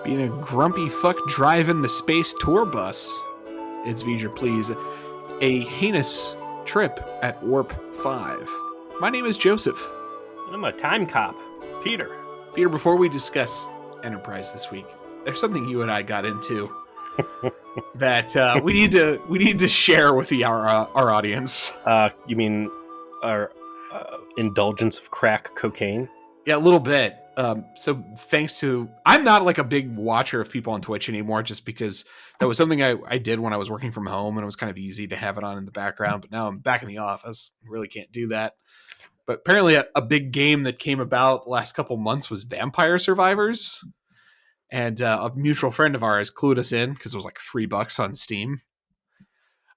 being a grumpy fuck driving the space tour bus. It's V'ger Please, a heinous trip at Warp 5. My name is Joseph. And I'm a time cop, Peter. Peter, before we discuss Enterprise this week, there's something you and I got into that we need to share with our audience. You mean our indulgence of crack cocaine? Yeah, a little bit. So thanks to, I'm not like a big watcher of people on Twitch anymore, just because that was something I did when I was working from home, and it was kind of easy to have it on in the background. But now I'm back in the office, really can't do that. But apparently a big game that came about last couple months was Vampire Survivors. And a mutual friend of ours clued us in because it was like $3 on Steam.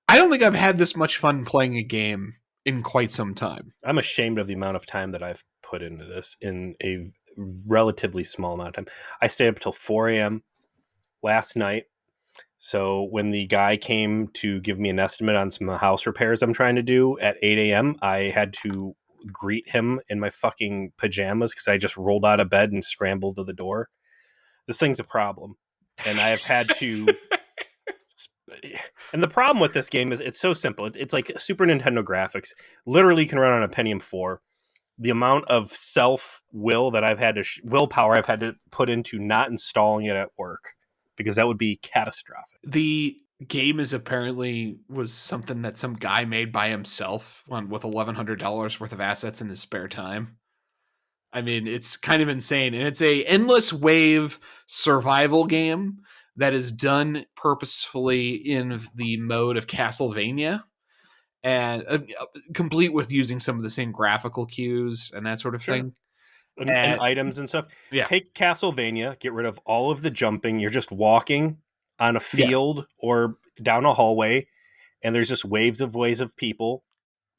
I don't think I've had this much fun playing a game in quite some time. I'm ashamed of the amount of time that I've put into this in a relatively small amount of time. I stayed up till 4 a.m. last night. So when the guy came to give me an estimate on some house repairs I'm trying to do at 8 a.m., I had to greet him in my fucking pajamas because I just rolled out of bed and scrambled to the door. This thing's a problem. And I have had to... And the problem with this game is it's so simple. It's like Super Nintendo graphics. Literally can run on a Pentium 4. The amount of self-will that I've had to... willpower I've had to put into not installing it at work, because that would be catastrophic. The game is apparently was something that some guy made by himself with $1,100 worth of assets in his spare time. I mean, it's kind of insane. And it's a endless wave survival game that is done purposefully in the mode of Castlevania, and complete with using some of the same graphical cues and that sort of thing. And items and stuff. Yeah. Take Castlevania, get rid of all of the jumping. You're just walking on a field or down a hallway, and there's just waves of people,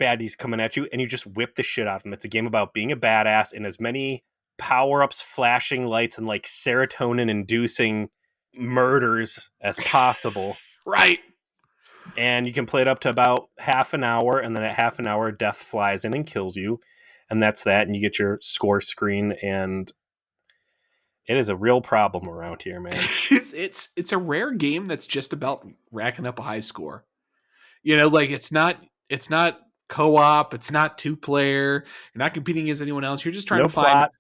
baddies coming at you, and you just whip the shit out of them. It's a game about being a badass and as many power-ups, flashing lights, and like serotonin-inducing murders as possible. Right. And you can play it up to about half an hour, and then at half an hour, death flies in and kills you. And that's that, and you get your score screen, and it is a real problem around here, man. It's a rare game that's just about racking up a high score. You know, like it's not co-op, it's not 2-player, you're not competing against anyone else. You're just trying to find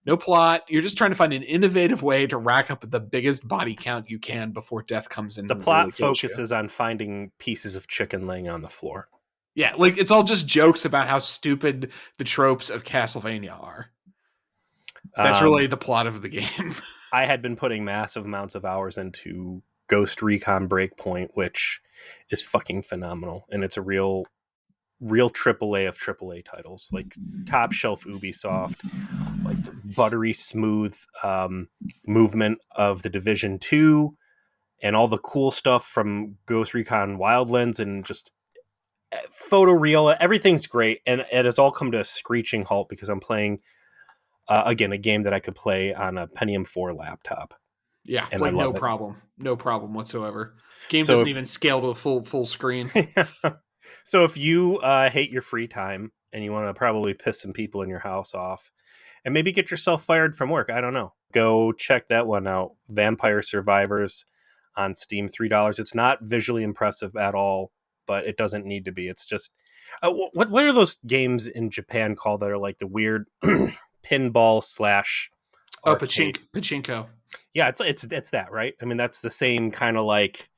no plot. You're just trying to find an innovative way to rack up the biggest body count you can before death comes in. The plot focuses on finding pieces of chicken laying on the floor. Yeah, like it's all just jokes about how stupid the tropes of Castlevania are. That's really the plot of the game. I had been putting massive amounts of hours into Ghost Recon Breakpoint, which is fucking phenomenal. And it's a real AAA of AAA titles, like top shelf Ubisoft, like the buttery smooth movement of the Division 2 and all the cool stuff from Ghost Recon Wildlands, and just photoreal. Everything's great. And it has all come to a screeching halt because I'm playing, again, a game that I could play on a Pentium 4 laptop. Yeah, and like no problem whatsoever. Game doesn't even scale to a full screen. So if you hate your free time and you want to probably piss some people in your house off and maybe get yourself fired from work, I don't know, go check that one out. Vampire Survivors on Steam, $3. It's not visually impressive at all, but it doesn't need to be. It's just what are those games in Japan called that are like the weird pinball / pachinko. Yeah, it's that, right? I mean, that's the same kind of like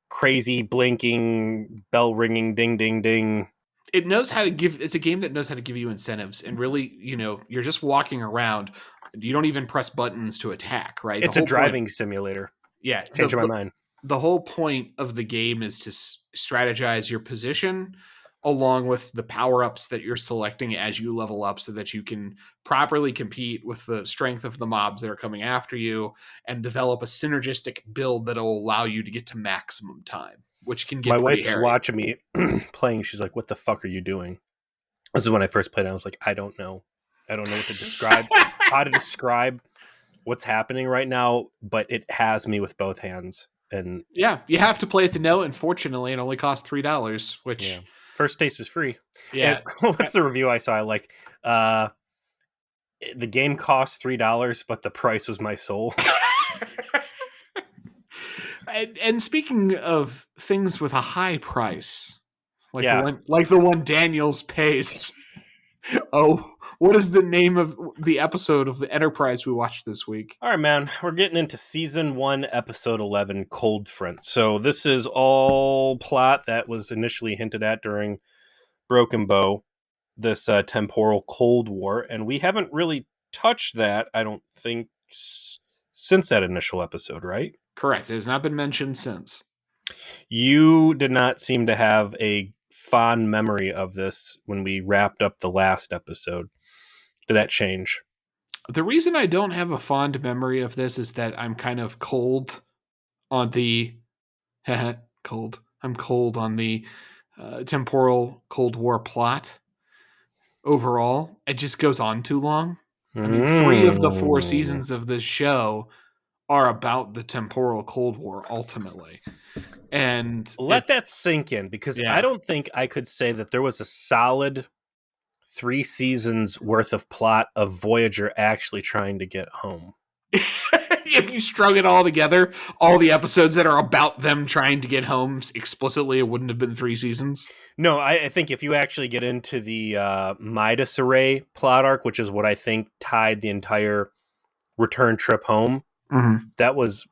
crazy blinking, bell ringing, ding ding ding. It's a game that knows how to give you incentives, and really, you know, you're just walking around. You don't even press buttons to attack, right? It's a driving simulator. Yeah, changed my mind. The whole point of the game is to strategize your position along with the power-ups that you're selecting as you level up, so that you can properly compete with the strength of the mobs that are coming after you and develop a synergistic build that will allow you to get to maximum time, which can get my pretty wife's hairy. Watching me playing. She's like, what the fuck are you doing? This is when I first played. I was like, I don't know what to describe, how to describe what's happening right now, but it has me with both hands. And yeah, you have to play it to know. Unfortunately, it only costs $3, which... Yeah. First taste is free. Yeah. And what's the review I saw? Like, the game costs $3, but the price was my soul. And speaking of things with a high price, Yeah. like the one Daniels pays. Oh, what is the name of the episode of the Enterprise we watched this week? All right, man. We're getting into season 1, episode 11, Cold Front. So this is all plot that was initially hinted at during Broken Bow, this temporal Cold War, and we haven't really touched that, I don't think, since that initial episode, right? Correct. It has not been mentioned since. You did not seem to have a fond memory of this when we wrapped up the last episode. Did that change? The reason I don't have a fond memory of this is that I'm kind of cold on the cold. I'm cold on the temporal Cold War plot. Overall, it just goes on too long. I mean, 3 of the 4 Mm. seasons of this show are about the temporal Cold War ultimately. And Let that sink in, because I yeah. don't think I could say that there was a solid 3 seasons worth of plot of Voyager actually trying to get home. If you strung it all together, all the episodes that are about them trying to get home explicitly, it wouldn't have been 3 seasons. No, I think if you actually get into the Midas Array plot arc, which is what I think tied the entire return trip home, that was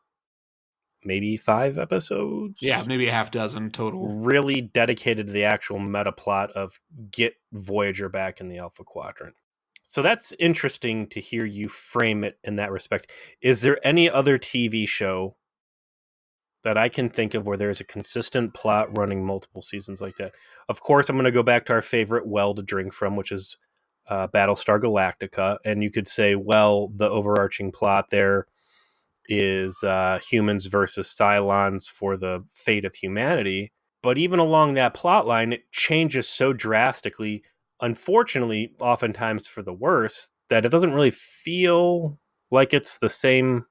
maybe 5 episodes. Yeah, maybe a half dozen total. Really dedicated to the actual meta plot of get Voyager back in the Alpha Quadrant. So that's interesting to hear you frame it in that respect. Is there any other TV show that I can think of where there's a consistent plot running multiple seasons like that? Of course, I'm going to go back to our favorite well to drink from, which is Battlestar Galactica. And you could say, well, the overarching plot there is humans versus Cylons for the fate of humanity. But even along that plot line, it changes so drastically, unfortunately, oftentimes for the worse, that it doesn't really feel like it's the same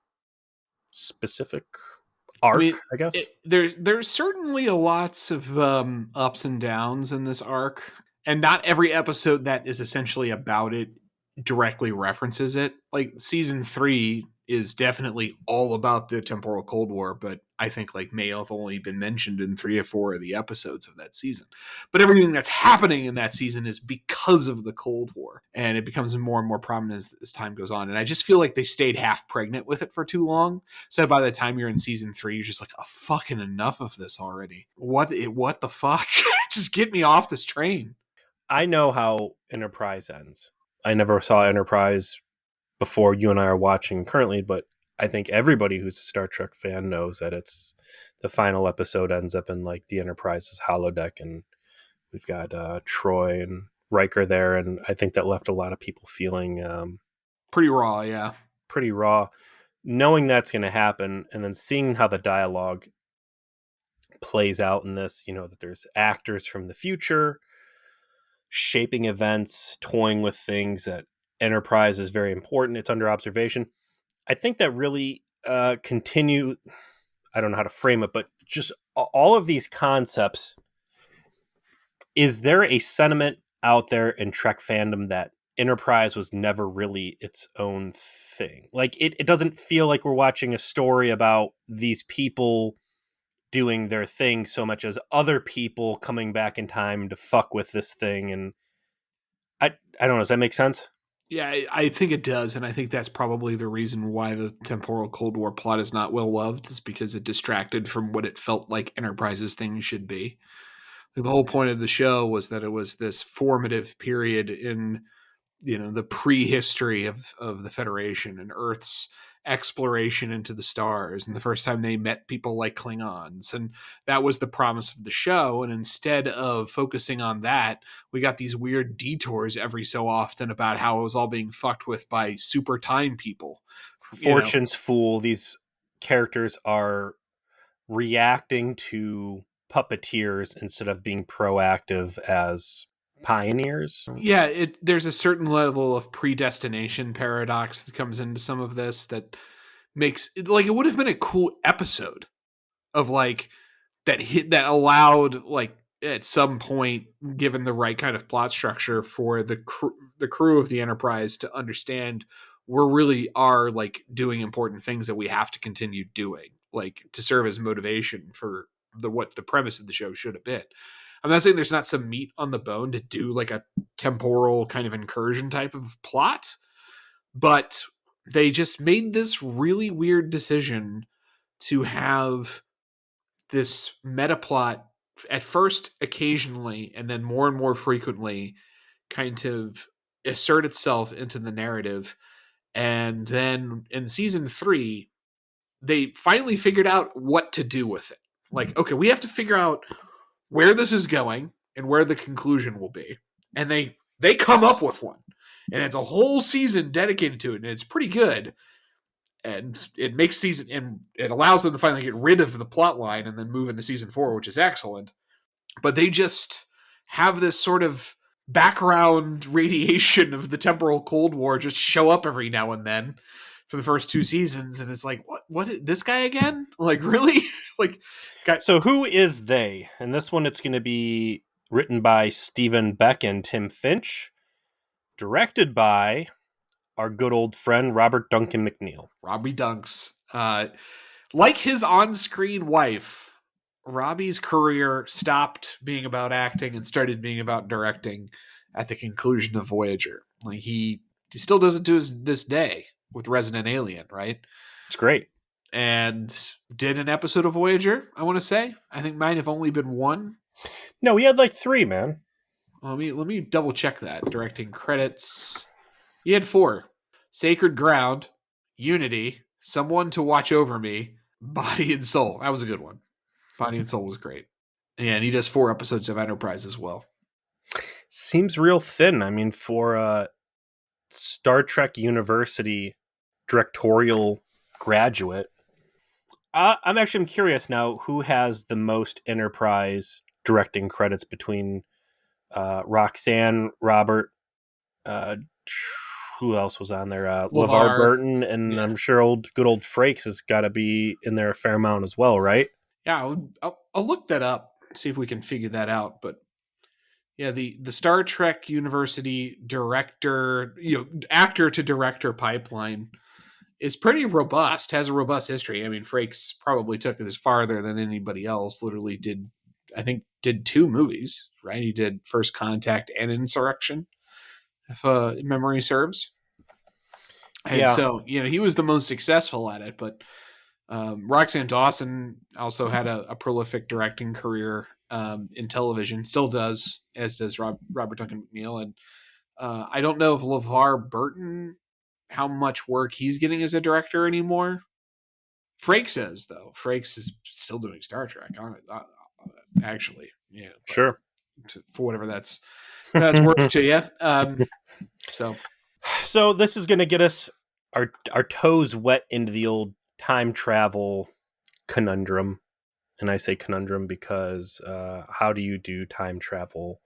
specific arc, I mean, I guess. there's certainly lots of ups and downs in this arc, and not every episode that is essentially about it directly references it. Like season 3 is definitely all about the temporal Cold War, but I think like may have only been mentioned in 3 or 4 of the episodes of that season. But everything that's happening in that season is because of the Cold War, and it becomes more and more prominent as time goes on. And I just feel like they stayed half pregnant with it for too long. So by the time you're in season 3, you're just like, oh, fucking enough of this already. What the fuck? Just get me off this train. I know how Enterprise ends. I never saw Enterprise before you and I are watching currently, but I think everybody who's a Star Trek fan knows that it's the final episode ends up in like the Enterprise's holodeck, and we've got Troy and Riker there, and I think that left a lot of people feeling pretty raw, yeah. Pretty raw. Knowing that's going to happen, and then seeing how the dialogue plays out in this, you know, that there's actors from the future shaping events, toying with things, that Enterprise is very important. It's under observation. I think that really continue. I don't know how to frame it, but just all of these concepts. Is there a sentiment out there in Trek fandom that Enterprise was never really its own thing? Like it doesn't feel like we're watching a story about these people doing their thing so much as other people coming back in time to fuck with this thing. And I don't know. Does that make sense? Yeah, I think it does, and I think that's probably the reason why the temporal Cold War plot is not well loved, is because it distracted from what it felt like Enterprise's thing should be. Like, the whole point of the show was that it was this formative period in, you know, the prehistory of the Federation and Earth's exploration into the stars, and the first time they met people like Klingons, and that was the promise of the show. And instead of focusing on that, we got these weird detours every so often about how it was all being fucked with by super time people. Fortune's fool. These characters are reacting to puppeteers instead of being proactive as pioneers. Yeah, there's a certain level of predestination paradox that comes into some of this that makes it, like, it would have been a cool episode of like that allowed, like, at some point, given the right kind of plot structure, for the crew of the Enterprise to understand we're really are like doing important things that we have to continue doing, like to serve as motivation for what the premise of the show should have been. I'm not saying there's not some meat on the bone to do like a temporal kind of incursion type of plot, but they just made this really weird decision to have this meta plot at first occasionally and then more and more frequently kind of assert itself into the narrative. And then in season 3 they finally figured out what to do with it. Like, okay, we have to figure out where this is going and where the conclusion will be. And they come up with one. And it's a whole season dedicated to it, and it's pretty good. And it makes season, and it allows them to finally get rid of the plot line and then move into season 4, which is excellent. But they just have this sort of background radiation of the temporal Cold War just show up every now and then for the first 2 seasons, and it's like, what this guy again? Like, really? Like, So who is they? And this one, it's going to be written by Stephen Beck and Tim Finch, directed by our good old friend Robert Duncan McNeil. Robbie Dunks. Like his on-screen wife, Robbie's career stopped being about acting and started being about directing at the conclusion of Voyager. Like he still does it to this day with Resident Alien, right? It's great. And did an episode of Voyager, I want to say. I think mine have only been 1. No, we had like 3, man. Let me double check that. Directing credits. He had 4. Sacred Ground, Unity, Someone to Watch Over Me, Body and Soul. That was a good one. Body and Soul was great. And he does 4 episodes of Enterprise as well. Seems real thin. I mean, for a Star Trek University directorial graduate, I'm curious now who has the most Enterprise directing credits between Roxanne, Robert, who else was on there? LeVar Burton, and yeah. I'm sure good old Frakes has got to be in there a fair amount as well, right? Yeah, I'll look that up, see if we can figure that out. But yeah, the Star Trek University director, actor to director pipeline is pretty robust, has a robust history. I mean, Frakes probably took it as farther than anybody else. Literally did 2 movies, right? He did First Contact and Insurrection, if memory serves. And yeah. So, he was the most successful at it. But Roxanne Dawson also had a prolific directing career in television, still does, as does Robert Duncan McNeil. And I don't know if LeVar Burton, how much work he's getting as a director anymore. Frakes is, though. Frakes is still doing Star Trek on it, actually. Yeah, sure. For whatever that's worth to you. So this is going to get us our toes wet into the old time travel conundrum. And I say conundrum because how do you do time travel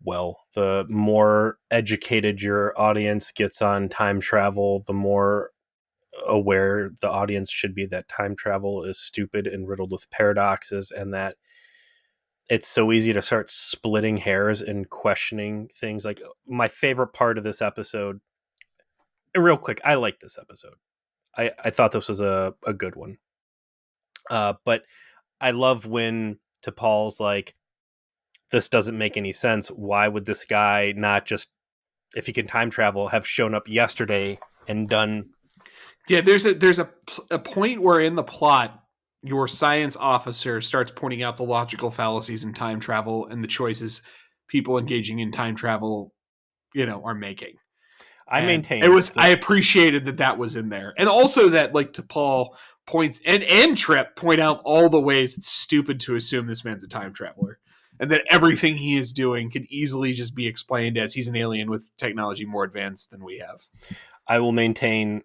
well? The more educated your audience gets on time travel, the more aware the audience should be that time travel is stupid and riddled with paradoxes, and that it's so easy to start splitting hairs and questioning things. Like, my favorite part of this episode, and real quick, I like this episode. I thought this was a good one. But I love when T'Pol's like, this doesn't make any sense. Why would this guy not just, if he can time travel, have shown up yesterday and done? Yeah, there's a point where in the plot, your science officer starts pointing out the logical fallacies in time travel and the choices people engaging in time travel, are making. I maintain I appreciated that was in there, and also that like T'Pol points and Trip point out all the ways it's stupid to assume this man's a time traveler, and that everything he is doing could easily just be explained as he's an alien with technology more advanced than we have. I will maintain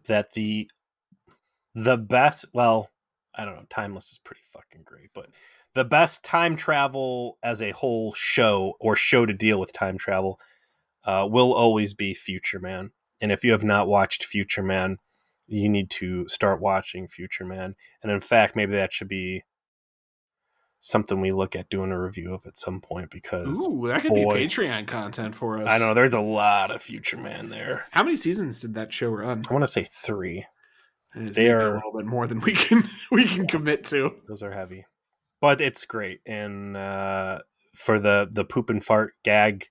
that the best, well, I don't know, Timeless is pretty fucking great, but the best time travel as a whole show to deal with time travel will always be Future Man. And if you have not watched Future Man, you need to start watching Future Man. And in fact, maybe that should be something we look at doing a review of at some point, because Ooh, that could be boy, Patreon content for I us. know there's a lot of Future Man there. How many seasons did that show run? I want to say 3. It is They maybe a are little bit more than we can commit to. those are heavy, but it's great. And for the poop and fart gag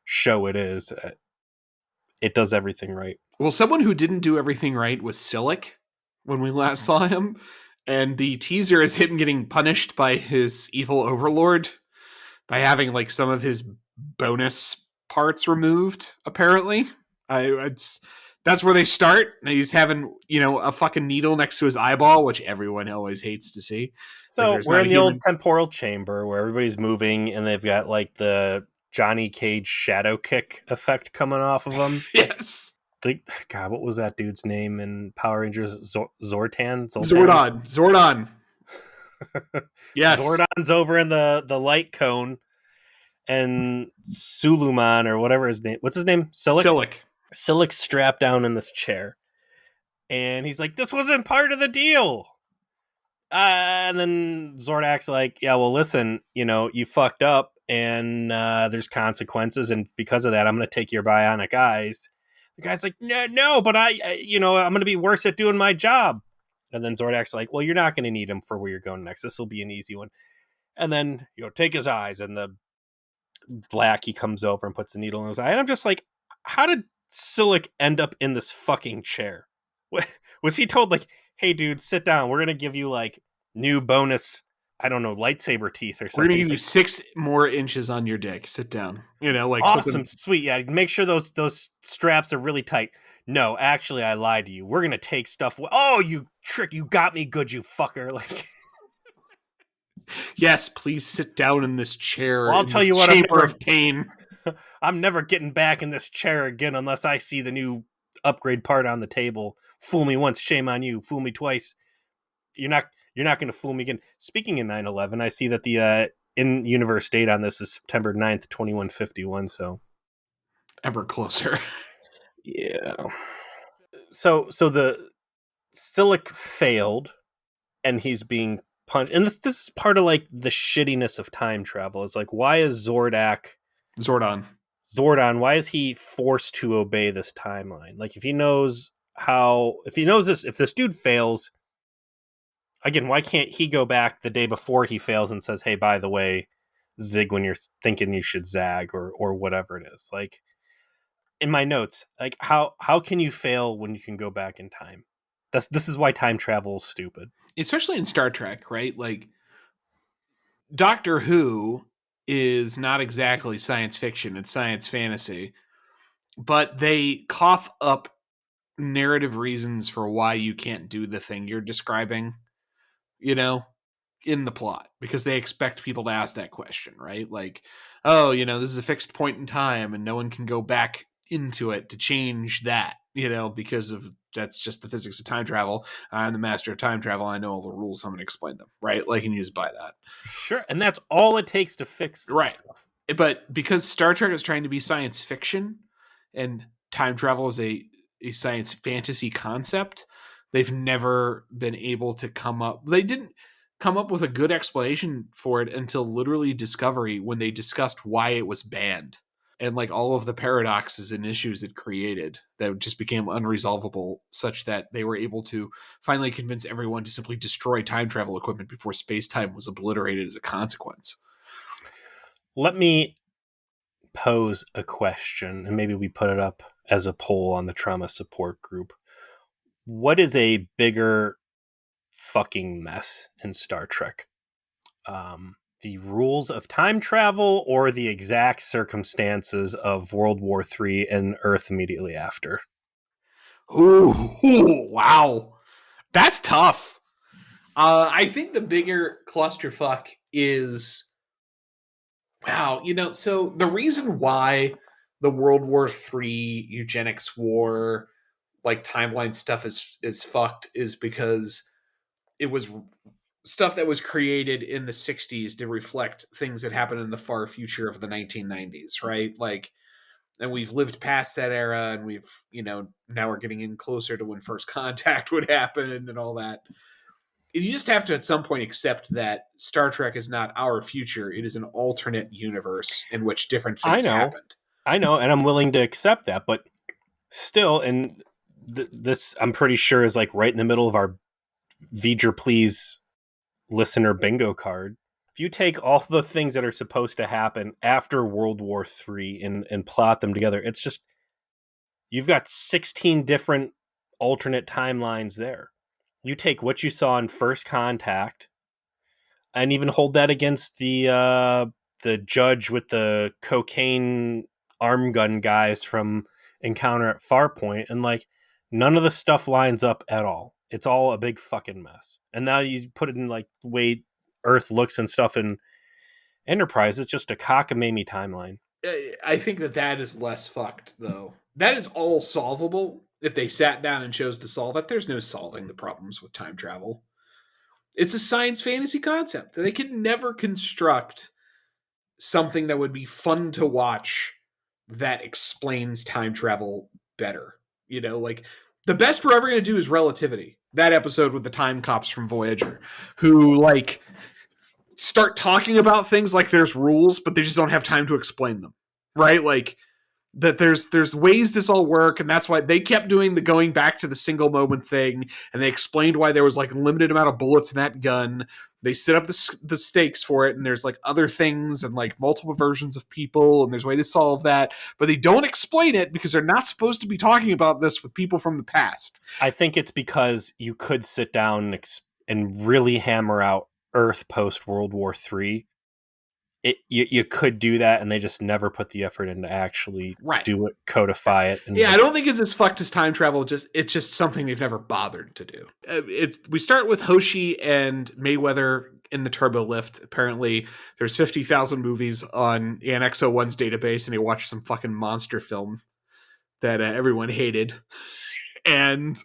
show, it does everything right. Well, someone who didn't do everything right was Silic when we last saw him, and the teaser is him getting punished by his evil overlord by having like some of his bonus parts removed. Apparently, it's that's where they start. He's having a fucking needle next to his eyeball, which everyone always hates to see. Like So there's we're not in a the old human. temporal chamber where everybody's moving, and they've got like the Johnny Cage shadow kick effect coming off of them. Yes, God, what was that dude's name in Power Rangers? Zoltan. Zordon. Yes, Zordon's over in the light cone, and Suluman, or whatever his name. What's his name? Silic. Silic. Silic's strapped down in this chair, and he's like, "This wasn't part of the deal." And then Zordak's like, "Yeah, well, listen, you fucked up, and there's consequences, and because of that, I'm going to take your bionic eyes." The guy's like, "No, no, but I'm going to be worse at doing my job." And then Zordak's like, "Well, you're not going to need him for where you're going next. This will be an easy one." And then take his eyes, and the lackey comes over and puts the needle in his eye, and I'm just like, how did Silic end up in this fucking chair? Was he told like, "Hey, dude, sit down. We're gonna give you like new bonus, I don't know, lightsaber teeth or We're gonna something"? give He's you like, 6 more inches on your dick. Sit down. Like "Awesome, something. sweet, yeah. Make sure those straps are really tight." No, actually, I lied to you. We're gonna take stuff. Oh, you trick! You got me good, you fucker! Like, Yes, please sit down in this chair well, I'll in tell this you what. chamber of pain. I'm never getting back in this chair again unless I see the new upgrade part on the table. Fool me once, shame on you. Fool me twice, you're not going to fool me again. Speaking of 9/11, I see that the in-universe date on this is September 9th, 2151. So Ever closer. yeah. So the Silic failed, and he's being punched. And this is part of like the shittiness of time travel. It's like, why is Zordon. Zordon, why is he forced to obey this timeline? Like, if this dude fails, again, why can't he go back the day before he fails and says, "Hey, by the way, zig when you're thinking you should zag," or whatever it is. Like, in my notes, like, how can you fail when you can go back in time? This is why time travel is stupid. Especially in Star Trek, right? Like Doctor Who is not exactly science fiction, it's science fantasy. But they cough up narrative reasons for why you can't do the thing you're describing, you know, in the plot because they expect people to ask that question, right? Like, oh, this is a fixed point in time and no one can go back into it to change that, because of that's just the physics of time travel. I'm the master of time travel. I know all the rules. I'm going to explain them, right? Like, and you just buy that. Sure, and that's all it takes to fix this Right. stuff. But because Star Trek is trying to be science fiction and time travel is a science fantasy concept, they've never been able to they didn't come up with a good explanation for it until literally Discovery when they discussed why it was banned and like all of the paradoxes and issues it created that just became unresolvable such that they were able to finally convince everyone to simply destroy time travel equipment before space-time was obliterated as a consequence. Let me pose a question, and maybe we put it up as a poll on the trauma support group. What is a bigger fucking mess in Star Trek? The rules of time travel or the exact circumstances of World War III and Earth immediately after? Ooh, wow. That's tough. I think the bigger clusterfuck is wow, so the reason why the World War III eugenics war like timeline stuff is fucked is because it was stuff that was created in the 60s to reflect things that happened in the far future of the 1990s, right? Like and we've lived past that era and we've now we're getting in closer to when first contact would happen and all that. you just have to at some point accept that Star Trek is not our future. It is an alternate universe in which different I things know, happened. and I'm willing to accept that, but still, and this I'm pretty sure is like right in the middle of our V'ger Please listener bingo card. If you take all the things that are supposed to happen after World War III and plot them together, it's just you've got 16 different alternate timelines there. You take what you saw in First Contact and even hold that against the judge with the cocaine arm gun guys from Encounter at Farpoint, and like none of the stuff lines up at all. It's all a big fucking mess. And now you put it in like the way Earth looks and stuff in Enterprise. It's just a cockamamie timeline. I think that is less fucked, though. That is all solvable if they sat down and chose to solve it. There's no solving the problems with time travel. It's a science fantasy concept. They could never construct something that would be fun to watch that explains time travel better. You know, like the best we're ever going to do is Relativity. That episode with the time cops from Voyager who like start talking about things like there's rules, but they just don't have time to explain them. Right? Like that there's ways this all work, and that's why they kept doing the going back to the single moment thing, and they explained why there was like a limited amount of bullets in that gun. They set up the stakes for it, and there's like other things and like multiple versions of people, and there's a way to solve that, but they don't explain it because they're not supposed to be talking about this with people from the past. I think it's because you could sit down and really hammer out Earth post World War III. You could do that, and they just never put the effort in to actually do it, codify it. And I don't think it's as fucked as time travel. It's just something they've never bothered to do. We start with Hoshi and Mayweather in the turbo lift. Apparently, there's 50,000 movies on ENT S1's database, and he watched some fucking monster film that everyone hated, and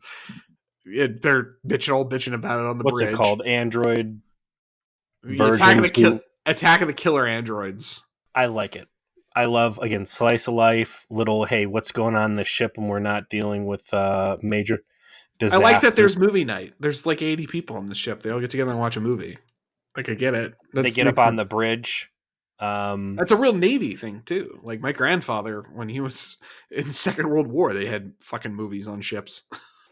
they're bitching about it on the bridge. What's it called? Android Attack of the Killer Androids. I like it. I love, again, slice of life, little, hey, what's going on in the ship when we're not dealing with major disaster. I like that there's movie night. There's like 80 people on the ship. They all get together and watch a movie. Like, I get it. They get up on the bridge. That's a real Navy thing, too. Like, my grandfather, when he was in the Second World War, they had fucking movies on ships.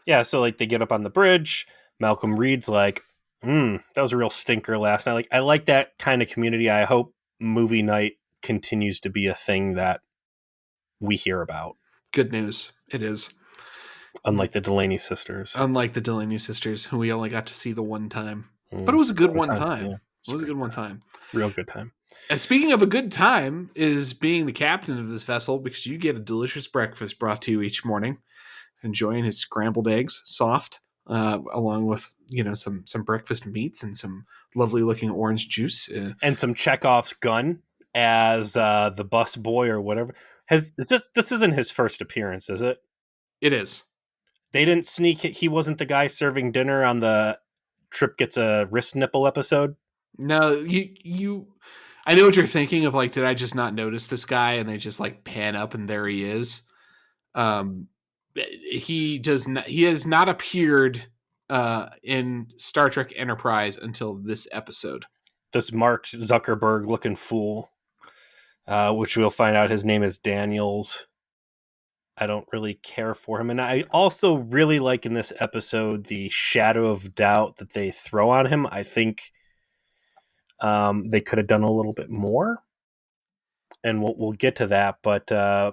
Yeah, so, like, they get up on the bridge. Malcolm Reed's like, that was a real stinker last night. Like, I like that kind of community. I hope movie night continues to be a thing that we hear about. Good news. It is. Unlike the Delaney sisters. Who we only got to see the one time. But it was a good one time. Yeah. It was a good one time. Real good time. And speaking of a good time is being the captain of this vessel, because you get a delicious breakfast brought to you each morning. Enjoying his scrambled eggs, soft, along with some breakfast meats and some lovely looking orange juice and some Chekhov's gun as the bus boy or whatever. This isn't his first appearance, is it? It is. They didn't sneak it. He wasn't the guy serving dinner on the Trip Gets a Wrist Nipple episode. No, you. I know what you're thinking of. Like, did I just not notice this guy? And they just like pan up, and there he is. He does not. He has not appeared in Star Trek Enterprise until this episode. This Mark Zuckerberg looking fool, which we'll find out his name is Daniels. I don't really care for him. And I also really like in this episode the shadow of doubt that they throw on him. I think they could have done a little bit more. And we'll get to that. But I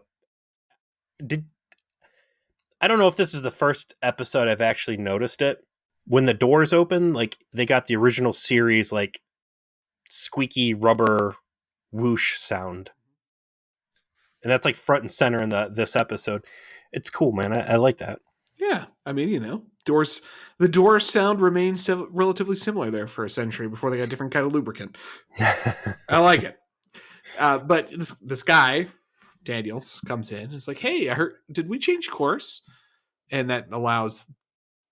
don't know if this is the first episode I've actually noticed it. When the doors open, like they got the original series, like squeaky rubber whoosh sound. And that's like front and center in this episode. It's cool, man. I like that. Yeah. I mean, the doors sound remains relatively similar there for a century before they got a different kind of lubricant. I like it. But this guy, Daniels, comes in and is like, hey, I heard, did we change course? And that allows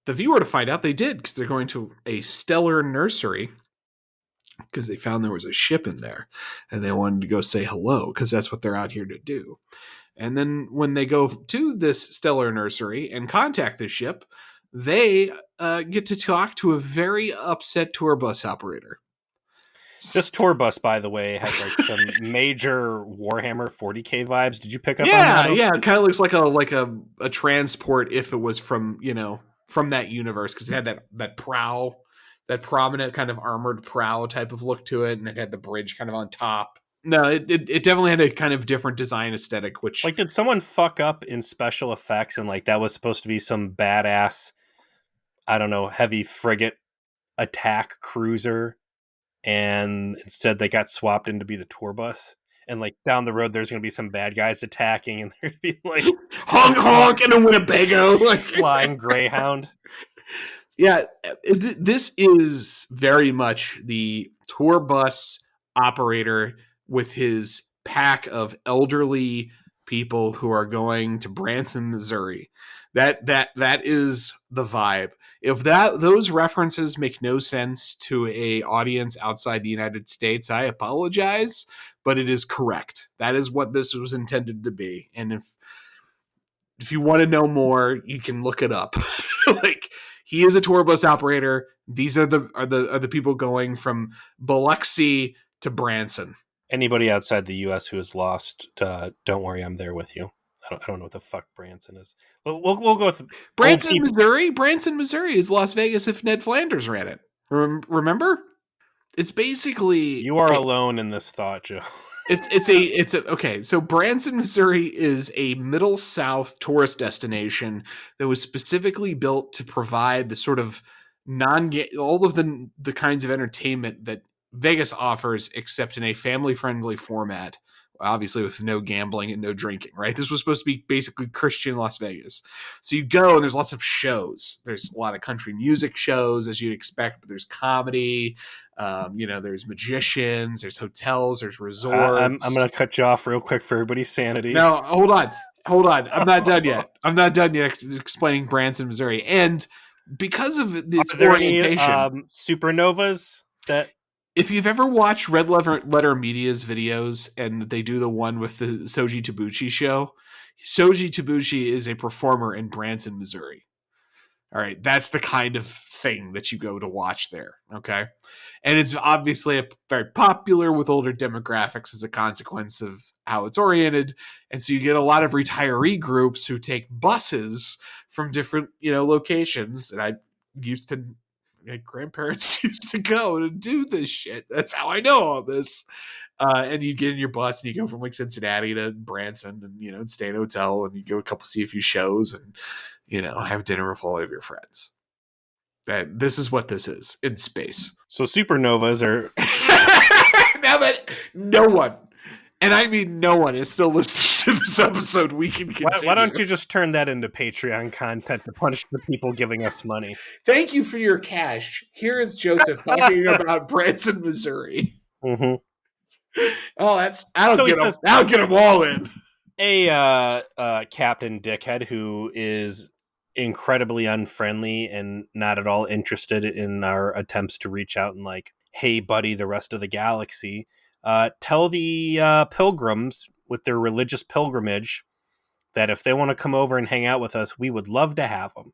the viewer to find out they did, because they're going to a stellar nursery because they found there was a ship in there and they wanted to go say hello because that's what they're out here to do. And then when they go to this stellar nursery and contact the ship, they get to talk to a very upset tour bus operator. This tour bus, by the way, has like some major Warhammer 40k vibes. Did you pick up on Yeah, that? yeah, it kind of looks like a transport if it was from from that universe, because it had that prow, that prominent kind of armored prow type of look to it, and it had the bridge kind of on top. No, it definitely had a kind of different design aesthetic, which Like, did someone fuck up in special effects and like that was supposed to be some badass, I don't know, heavy frigate attack cruiser, and instead they got swapped in to be the tour bus? And like down the road, there's going to be some bad guys attacking, and there'd be like honk honk in a Winnebago, like flying Greyhound. yeah, this is very much the tour bus operator with his pack of elderly people who are going to Branson, Missouri. That is the vibe. If those references make no sense to a audience outside the United States, I apologize, but it is correct. That is what this was intended to be. And if you want to know more, you can look it up. Like, he is a tour bus operator. These are the people going from Biloxi to Branson. Anybody outside the U.S. who is lost, don't worry, I'm there with you. I don't know what the fuck Branson is. We'll go with Branson, Missouri. Branson, Missouri is Las Vegas if Ned Flanders ran it. Remember? It's basically You are alone in this thought, Joe. It's a okay. So Branson, Missouri is a Middle South tourist destination that was specifically built to provide the sort of all of the kinds of entertainment that Vegas offers, except in a family friendly format. Obviously, with no gambling and no drinking. Right. This was supposed to be basically Christian Las Vegas. So you go and there's lots of shows. There's a lot of country music shows, as you'd expect, but there's comedy. There's magicians, there's hotels, there's resorts. I'm going to cut you off real quick for everybody's sanity. No, hold on. I'm not done yet. I'm not done yet explaining Branson, Missouri. And because of its orientation, supernovas that. If you've ever watched Red Letter Media's videos and they do the one with the Soji Tabuchi show, Soji Tabuchi is a performer in Branson, Missouri. All right, that's the kind of thing that you go to watch there, okay? And it's obviously very popular with older demographics as a consequence of how it's oriented. And so you get a lot of retiree groups who take buses from different, locations. And my grandparents used to go to do this shit. That's how I know all this. And you get in your bus and you go from like Cincinnati to Branson and, stay in a hotel and you go see a few shows and, have dinner with all of your friends. That this is what this is in space. So supernovas are now that no one, and I mean no one, is still listening to this episode, we can continue. Why don't you just turn that into Patreon content to punish the people giving us money? Thank you for your cash. Here is Joseph talking about Branson, Missouri. Mm-hmm. Oh, I'll get them all in. A Captain Dickhead who is incredibly unfriendly and not at all interested in our attempts to reach out and like, hey buddy, the rest of the galaxy, tell the pilgrims with their religious pilgrimage that if they want to come over and hang out with us, we would love to have them.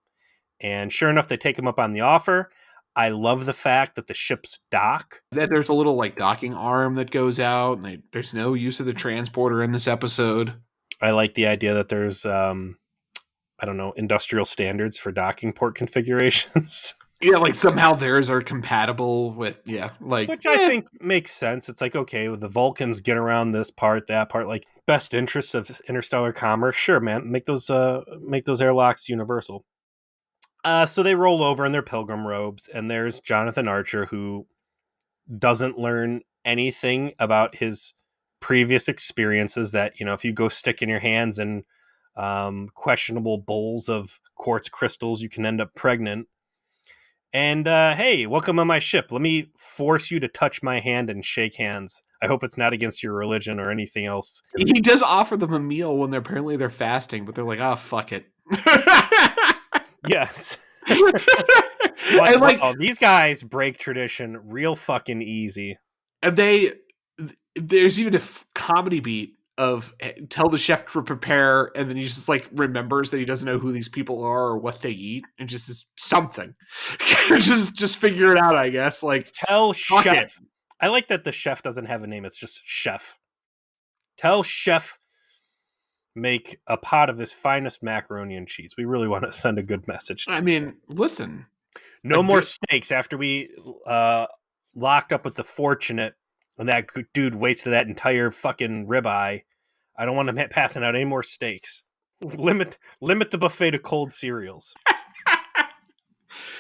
And sure enough, they take them up on the offer. I love the fact that the ships dock. That there's a little like docking arm that goes out, and there's no use of the transporter in this episode. I like the idea that there's industrial standards for docking port configurations. Yeah, like somehow theirs are compatible with, which I think makes sense. It's like, okay, the Vulcans get around this part, that part, like best interests of interstellar commerce. Sure, man, make those airlocks universal. So they roll over in their pilgrim robes, and there's Jonathan Archer, who doesn't learn anything about his previous experiences that, if you go stick in your hands in questionable bowls of quartz crystals, you can end up pregnant. And hey, welcome on my ship. Let me force you to touch my hand and shake hands. I hope it's not against your religion or anything else. He does offer them a meal when they're fasting, but they're like, oh, fuck it. Yes. These guys break tradition real fucking easy. And there's even a comedy beat tell the chef to prepare, and then he just like remembers that he doesn't know who these people are or what they eat, and just is something. just figure it out, I guess. Like, Tell fuck chef. it. I like that the chef doesn't have a name. It's just chef. Tell chef make a pot of his finest macaroni and cheese. We really want to send a good message. I mean, listen. No more steaks after we locked up with the fortunate, and that dude wasted that entire fucking ribeye. I don't want him passing out any more steaks. Limit the buffet to cold cereals.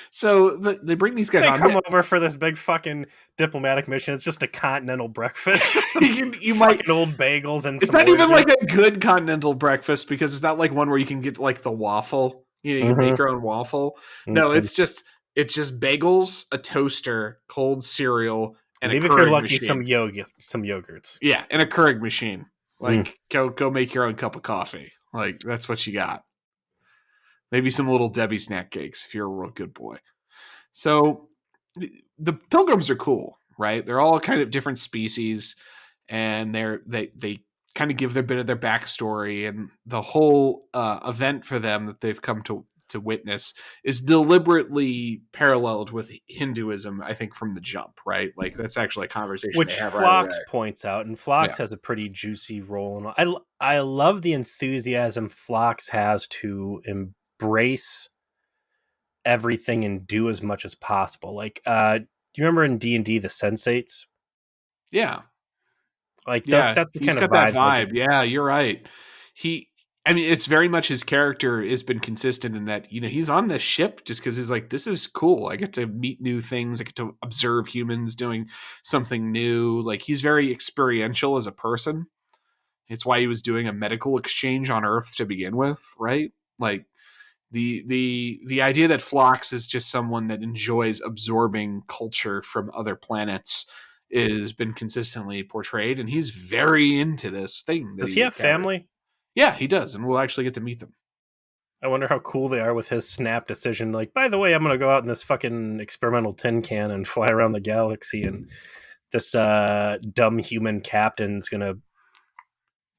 So they bring these guys They on. come over for this big fucking diplomatic mission. It's just a continental breakfast. you might old bagels and it's some not even oranges. like a good continental breakfast, because it's not like one where you can get like the waffle. You know, you make your own waffle. No, it's just bagels, a toaster, cold cereal, and maybe a if you're Keurig lucky, machine. some yogurts. Yeah, and a Keurig machine. Like go make your own cup of coffee. Like, that's what you got. Maybe some little Debbie snack cakes if you're a real good boy. So the pilgrims are cool, right? They're all kind of different species, and they kind of give their bit of their backstory, and the whole event for them that they've come to witness is deliberately paralleled with Hinduism, I think, from the jump, right? Like, that's actually a conversation which they have Phlox right away. points out, and Phlox has a pretty juicy role. And I love the enthusiasm Phlox has to embrace everything and do as much as possible. Like, do you remember in D&D the Sensates? Yeah. Like, Yeah, that's the he's kind of got that vibes. vibe. Yeah, you're right. I mean, it's very much his character has been consistent in that, you know, he's on this ship just because he's like, this is cool. I get to meet new things. I get to observe humans doing something new. Like, he's very experiential as a person. It's why he was doing a medical exchange on Earth to begin with, right? Like, the idea that Phlox is just someone that enjoys absorbing culture from other planets is been consistently portrayed, and he's very into this thing. Does he have family? Yeah, he does, and we'll actually get to meet them. I wonder how cool they are with his snap decision. Like, by the way, I'm going to go out in this fucking experimental tin can and fly around the galaxy, and this dumb human captain's going to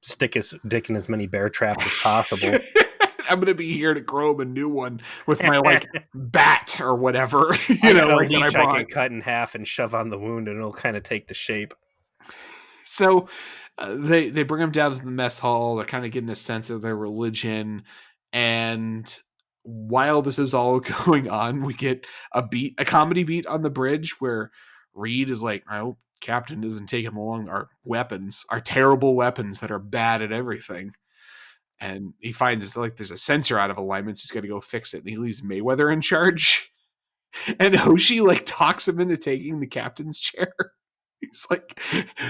stick his dick in as many bear traps as possible. I'm gonna be here to grow him a new one with my like bat or whatever. I got a leech I can cut in half and shove on the wound, and it'll kind of take the shape. So they bring him down to the mess hall. They're kind of getting a sense of their religion, and while this is all going on, we get a comedy beat on the bridge where Reed is like, "Oh, Captain doesn't take him along our weapons, our terrible weapons that are bad at everything." And he finds like there's a sensor out of alignment, so he's got to go fix it. And he leaves Mayweather in charge. And Hoshi like talks him into taking the captain's chair. He's like,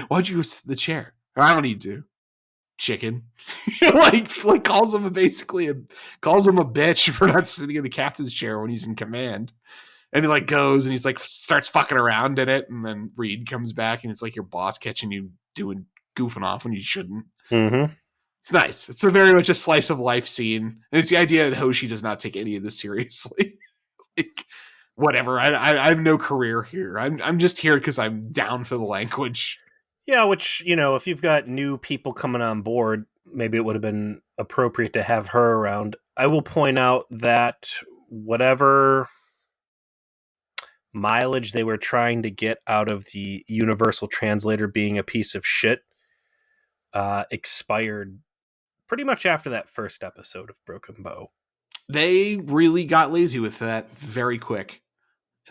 "Why'd you go sit in the chair?" "I don't need to." "Chicken." like calls him calls him a bitch for not sitting in the captain's chair when he's in command. And he like goes and he's like starts fucking around in it. And then Reed comes back and it's like your boss catching you goofing off when you shouldn't. Mm-hmm. It's nice. It's a very much a slice of life scene. And it's the idea that Hoshi does not take any of this seriously. Like, whatever. I have no career here. I'm just here because I'm down for the language. Yeah, which, you know, if you've got new people coming on board, maybe it would have been appropriate to have her around. I will point out that whatever mileage they were trying to get out of the universal translator being a piece of shit expired pretty much after that first episode of Broken Bow. They really got lazy with that very quick.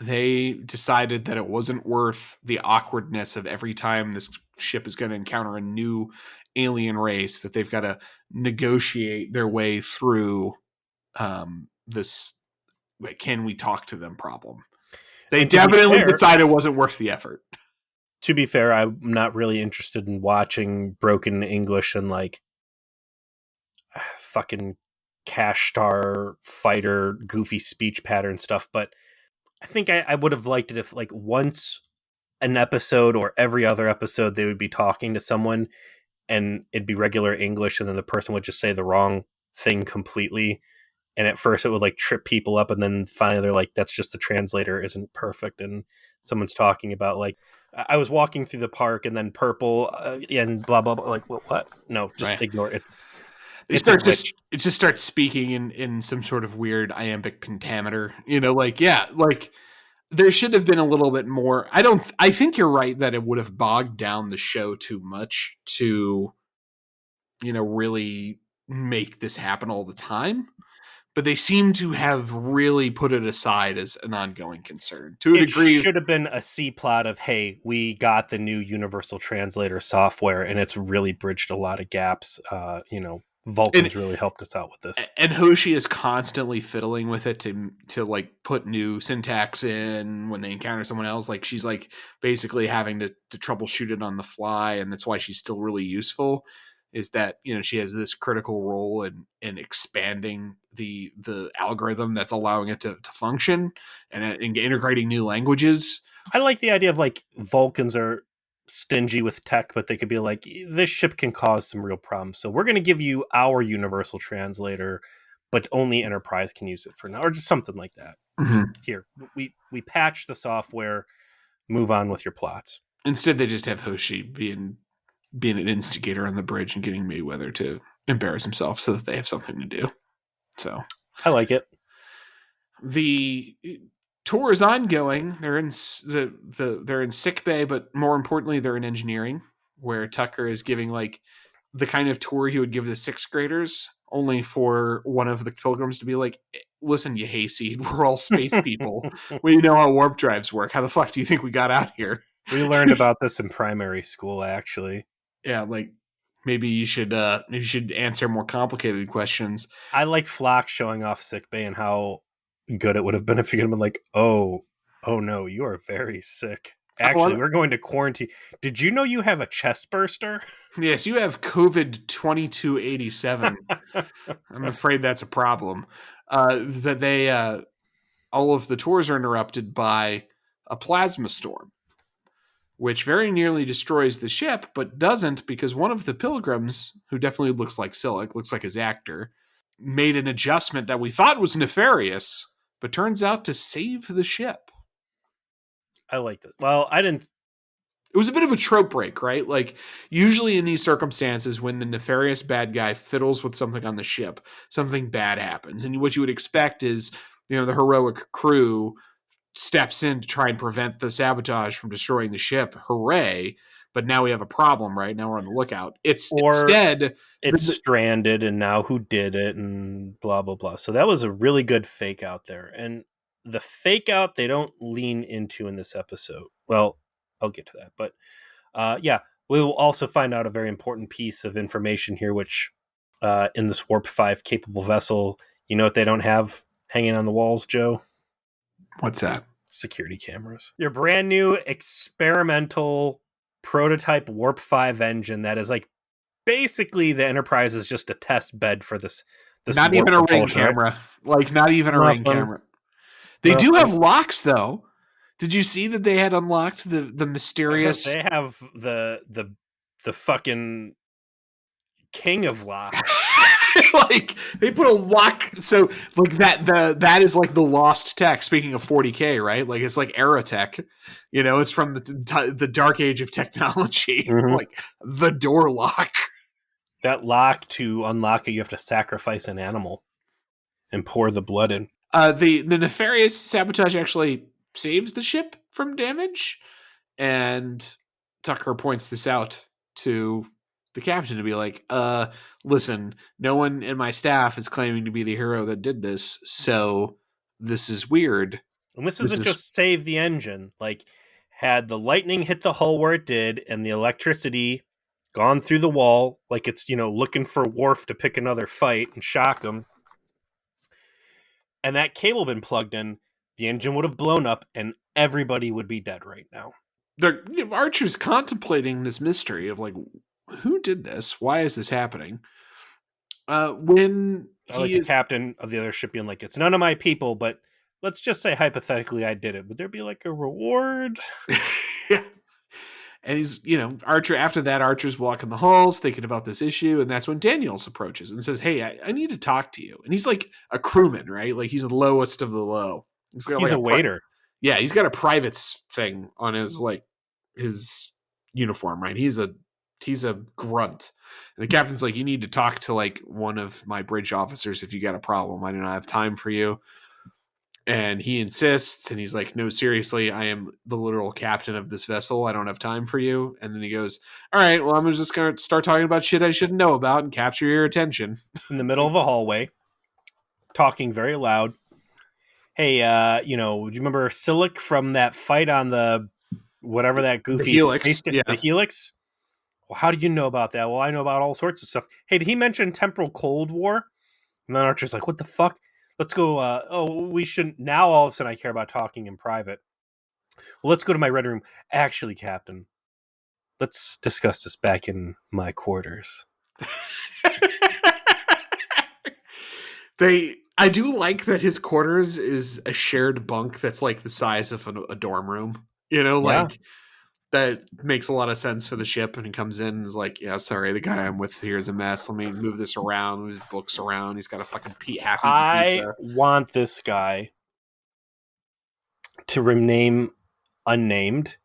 They decided that it wasn't worth the awkwardness of every time this ship is going to encounter a new alien race, that they've got to negotiate their way through this can we talk to them problem. They definitely decided it wasn't worth the effort. To be fair, I'm not really interested in watching broken English and like fucking cash star fighter goofy speech pattern stuff, but I think I would have liked it if like once an episode or every other episode they would be talking to someone and it'd be regular English and then the person would just say the wrong thing completely and at first it would like trip people up, and then finally they're like, that's just the translator isn't perfect, and someone's talking about like, I was walking through the park and then purple and blah blah blah. Like what? No, just Right. ignore it. They It's a start glitch. it just starts speaking in some sort of weird iambic pentameter. You know, like yeah, like there should have been a little bit more. I think you're right that it would have bogged down the show too much to, you know, really make this happen all the time. But they seem to have really put it aside as an ongoing concern to a It degree. should have been a C plot of, hey, we got the new universal translator software and it's really bridged a lot of gaps. And Vulcan's really helped us out with this. and Hoshi is constantly fiddling with it to like put new syntax in when they encounter someone else. Like she's like basically having to troubleshoot it on the fly, and that's why she's still really useful. Is that, you know, she has this critical role in expanding the algorithm that's allowing it to function, and integrating new languages. I like the idea of like Vulcans are stingy with tech, but they could be like, this ship can cause some real problems. So we're going to give you our universal translator, but only Enterprise can use it for now, or just something like that. Just Mm-hmm. here, we patch the software, move on with your plots. Instead, they just have Hoshi being an instigator on the bridge and getting Mayweather to embarrass himself so that they have something to do. So I like it. the tour is ongoing. They're in they're in sick bay, but more importantly, they're in engineering, where Tucker is giving like the kind of tour he would give the sixth graders, only for one of the pilgrims to be like, "Listen, you hayseed, we're all space people. We know how warp drives work. How the fuck do you think we got out here?" We learned about this in primary school, actually. Yeah, like maybe you should answer more complicated questions. I like Flock showing off sickbay and how good it would have been if you could have been like, oh no, you are very sick. Actually, we're going to quarantine. Did you know you have a chest burster? Yes, you have COVID 2287. I'm afraid that's a problem. That they all of the tours are interrupted by a plasma storm, which very nearly destroys the ship, but doesn't, because one of the pilgrims, who definitely looks like Silic, looks like his actor, made an adjustment that we thought was nefarious, but turns out to save the ship. I liked it. Well, I didn't. It was a bit of a trope break, right? Like, usually in these circumstances, when the nefarious bad guy fiddles with something on the ship, something bad happens. And what you would expect is, you know, the heroic crew steps in to try and prevent the sabotage from destroying the ship. Hooray. But now we have a problem, right? Now we're on the lookout. It's Or instead it's stranded and now who did it and blah, blah, blah. So that was a really good fake out there. And the fake out they don't lean into in this episode. Well, I'll get to that. But yeah, we'll also find out a very important piece of information here, which in this Warp 5 capable vessel, you know what they don't have hanging on the walls, Joe? What's that? Security cameras. Your brand new experimental prototype Warp 5 engine that is like basically the Enterprise is just a test bed for this Not warp even a ring propulsion, right? camera. Like, not even a ring camera. They do have locks, though. Did you see that they had unlocked the mysterious? They have the fucking king of locks. Like, they put a lock, so like that is like the lost tech. Speaking of 40K, right? Like, it's like Aerotech. You know, it's from the dark age of technology. Mm-hmm. Like the door lock. That lock, to unlock it, you have to sacrifice an animal and pour the blood in. The nefarious sabotage actually saves the ship from damage, and Tucker points this out to the captain to be like, listen, no one in my staff is claiming to be the hero that did this, so this is weird. And this isn't just save the engine. Like, had the lightning hit the hull where it did and the electricity gone through the wall, like it's, looking for Worf to pick another fight and shock him, and that cable been plugged in, the engine would have blown up and everybody would be dead right now. Archer's contemplating this mystery of like, who did this? Why is this happening? When the captain of the other ship being like, it's none of my people, but let's just say hypothetically I did it. Would there be like a reward? And he's, Archer, after that, Archer's walking the halls thinking about this issue. And that's when Daniels approaches and says, hey, I need to talk to you. And he's like a crewman, right? Like he's the lowest of the low. He's got He's like a waiter. yeah, he's got a privates thing on his uniform, right? He's a grunt. And the captain's like, you need to talk to like one of my bridge officers if you got a problem. I do not have time for you. And he insists, and he's like, no, seriously, I am the literal captain of this vessel. I don't have time for you. And then he goes, all right, well, I'm just going to start talking about shit I shouldn't know about and capture your attention. In the middle of a hallway, talking very loud. Hey, do you remember Silic from that fight on the whatever that goofy Helix, the Helix? Well, how do you know about that? Well, I know about all sorts of stuff. Hey, did he mention Temporal Cold War? And then Archer's like, what the fuck? Let's go. We shouldn't. Now all of a sudden I care about talking in private. Well, let's go to my red room. Actually, Captain, let's discuss this back in my quarters. I do like that his quarters is a shared bunk that's like the size of a dorm room. Like that makes a lot of sense for the ship. And he comes in and is like, yeah, sorry, the guy I'm with here is a mess. Let me move this around, move his books around. He's got a fucking half-eaten I pizza. want this guy to remain unnamed,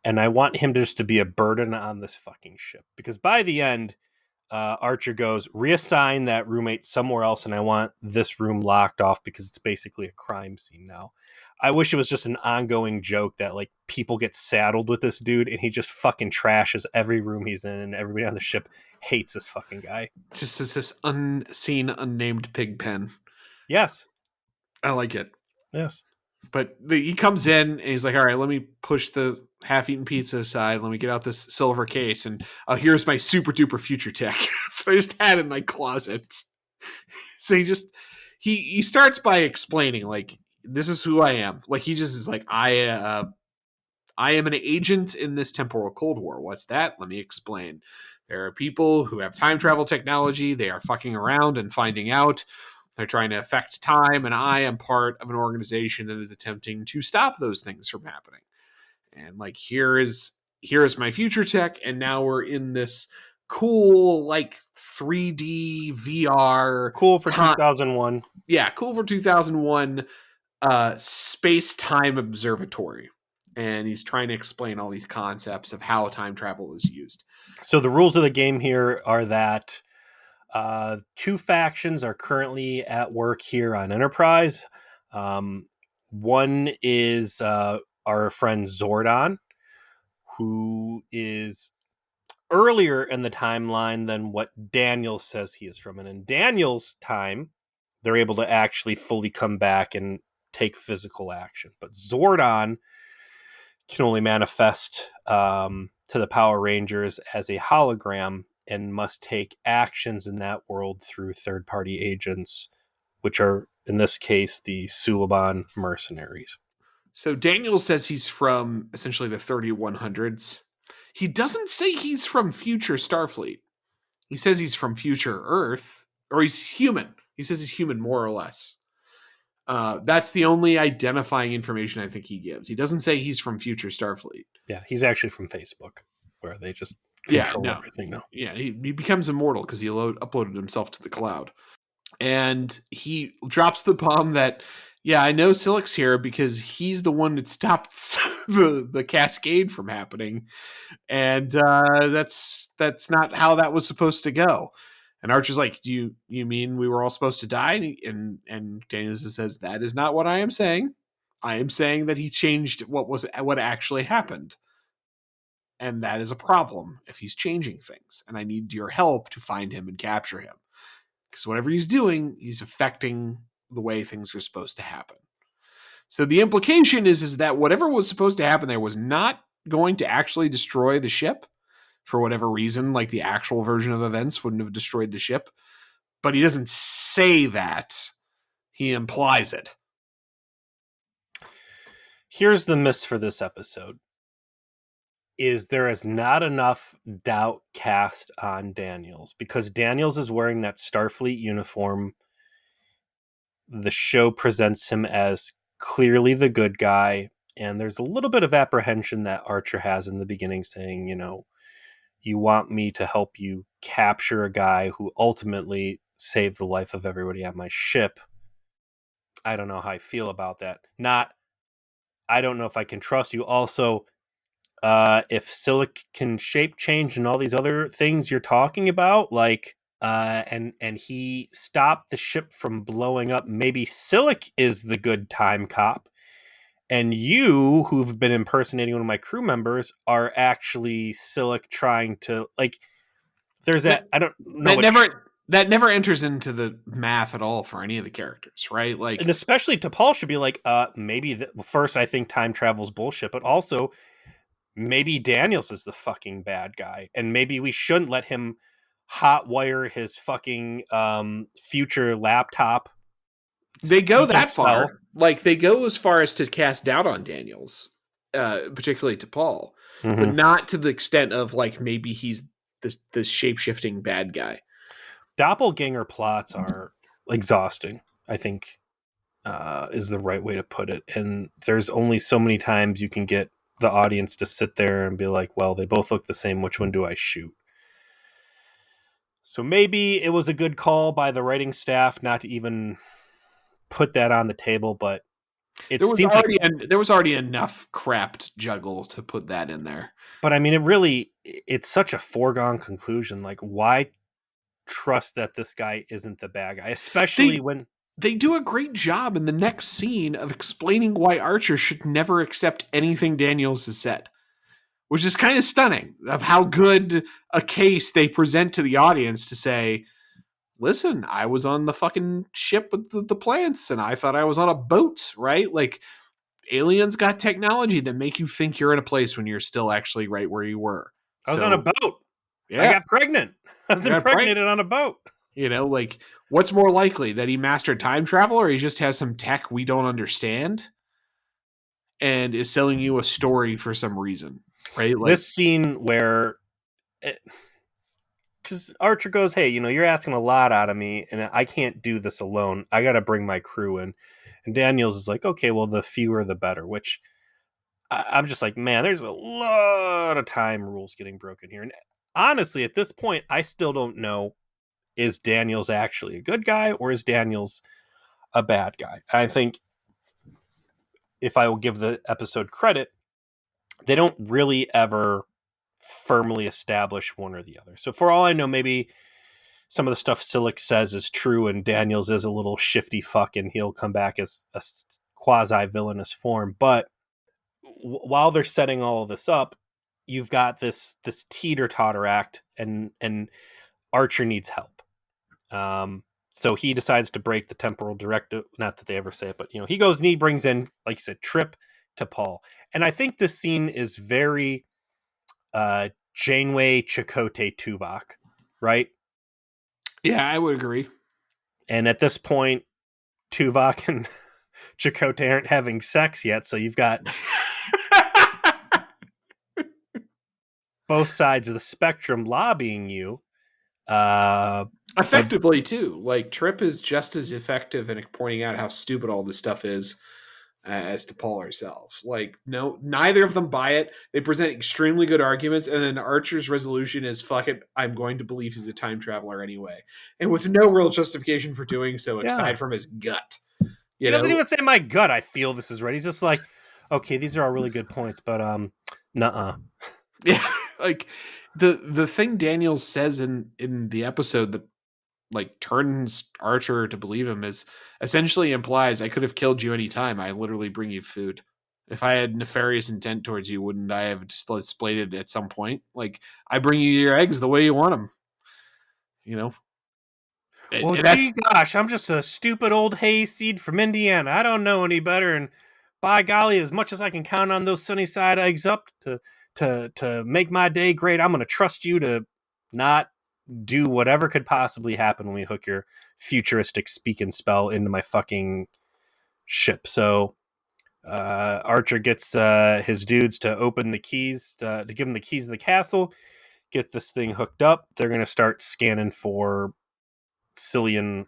and I want him just to be a burden on this fucking ship. Because by the end, Archer goes, reassign that roommate somewhere else, and I want this room locked off because it's basically a crime scene now. I wish it was just an ongoing joke that like people get saddled with this dude and he just fucking trashes every room he's in, and everybody on the ship hates this fucking guy. Just as this unseen, unnamed pig pen. Yes. I like it. Yes. But he comes in and he's like, all right, let me push the half-eaten pizza aside. Let me get out this silver case. And here's my super duper future tech that I just had in my closet. So he starts by explaining, like, this is who I am. Like, he just is like, I am an agent in this temporal Cold War. What's that? Let me explain. There are people who have time travel technology. They are fucking around and finding out. They're trying to affect time, and I am part of an organization that is attempting to stop those things from happening. And like, here is my future tech, and now we're in this cool like 3D VR, cool for 2001. Yeah, cool for 2001 space-time observatory. And he's trying to explain all these concepts of how time travel is used. So the rules of the game here are that two factions are currently at work here on Enterprise. One is our friend Zordon, who is earlier in the timeline than what Daniel says he is from. And in Daniel's time, they're able to actually fully come back and take physical action. But Zordon can only manifest to the Power Rangers as a hologram and must take actions in that world through third-party agents, which are, in this case, the Suliban mercenaries. So Daniel says he's from essentially the 3100s. He doesn't say he's from future Starfleet. He says he's from future Earth, or he's human. He says he's human, more or less. That's the only identifying information I think he gives. He doesn't say he's from future Starfleet. Yeah, he's actually from Facebook, where they just control everything now. Yeah, he becomes immortal because he uploaded himself to the cloud. And he drops the bomb that, yeah, I know Silic's here because he's the one that stopped the cascade from happening. And that's not how that was supposed to go. And Archer's like, do you mean we were all supposed to die? And Danielson says, that is not what I am saying. I am saying that he changed what actually happened. And that is a problem if he's changing things. And I need your help to find him and capture him. Because whatever he's doing, he's affecting the way things are supposed to happen. So the implication is that whatever was supposed to happen there was not going to actually destroy the ship for whatever reason, like the actual version of events wouldn't have destroyed the ship. But he doesn't say that. He implies it. Here's the miss for this episode. There is not enough doubt cast on Daniels, because Daniels is wearing that Starfleet uniform. The show presents him as clearly the good guy, And there's a little bit of apprehension that Archer has in the beginning, saying, you want me to help you capture a guy who ultimately saved the life of everybody on my ship. I don't know how I feel about that. I don't know if I can trust you. Also, if Silic can shape change and all these other things you're talking about, and he stopped the ship from blowing up, maybe Silic is the good time cop, and you, who've been impersonating one of my crew members, are actually Silic trying to There's That that. I don't know that what. never enters into the math at all for any of the characters, right? And especially T'Pol should be like, maybe first I think time travel's bullshit, but also maybe Daniels is the fucking bad guy, and maybe we shouldn't let him hotwire his fucking future laptop they go speak and that spell. far. Like they go as far as to cast doubt on Daniels, particularly to Paul, but Mm-hmm. not to the extent of like maybe he's this shape shifting bad guy. Doppelganger plots are exhausting, I think, is the right way to put it. And there's only so many times you can get the audience to sit there and be like, well, they both look the same. Which one do I shoot? So maybe it was a good call by the writing staff not to even put that on the table, but it seems like. There was already enough crap to juggle to put that in there. But I mean, it's such a foregone conclusion. Like, why trust that this guy isn't the bad guy, especially They when. they do a great job in the next scene of explaining why Archer should never accept anything Daniels has said, which is kind of stunning of how good a case they present to the audience to say, listen, I was on the fucking ship with the plants and I thought I was on a boat, right? Like aliens got technology that make you think you're in a place when you're still actually right where you were. I was on a So, boat. I yeah, got pregnant. I was yeah, right. impregnated on a boat. Like what's more likely that he mastered time travel or he just has some tech we don't understand and is selling you a story for some reason, right? Like This scene where. Because Archer goes, hey, you're asking a lot out of me, and I can't do this alone. I got to bring my crew in. And Daniels is like, okay, well, the fewer the better, which I'm just like, man, there's a lot of time rules getting broken here. And honestly, at this point, I still don't know, is Daniels actually a good guy or is Daniels a bad guy? I think if I will give the episode credit, they don't really ever firmly establish one or the other. So for all I know, maybe some of the stuff Silic says is true and Daniels is a little shifty fuck and he'll come back as a quasi villainous form. But while they're setting all of this up, you've got this teeter totter act, and Archer needs help. So he decides to break the temporal directive. Not that they ever say it, but he goes and he brings in, like you said, Trip to Paul. And I think this scene is very Janeway Chakotay Tuvok, right? yeah, I would agree. And at this point, Tuvok and Chakotay aren't having sex yet, so you've got both sides of the spectrum lobbying you. But Effectively too. Like Trip is just as effective in pointing out how stupid all this stuff is as to Paul herself. Like, no, neither of them buy it. They present extremely good arguments, and then Archer's resolution is fuck it, I'm going to believe he's a time traveler anyway. And with no real justification for doing so yeah, aside from his gut. he doesn't even say my gut. I feel this is right. He's just like, okay, these are all really good points, but nuh-uh. Yeah. Like the thing Daniel says in the episode that like turns Archer to believe him is essentially implies I could have killed you anytime. I literally bring you food. If I had nefarious intent towards you, wouldn't I have displayed it at some point? Like I bring you your eggs the way you want them. You know, Well, and that's gee gosh, I'm just a stupid old hayseed from Indiana. I don't know any better, and by golly, as much as I can count on those sunny side eggs up to make my day great, I'm going to trust you to not do whatever could possibly happen when we hook your futuristic speak and spell into my fucking ship. So Archer gets his dudes to open the keys to give him the keys to the castle, get this thing hooked up. They're going to start scanning for Cillian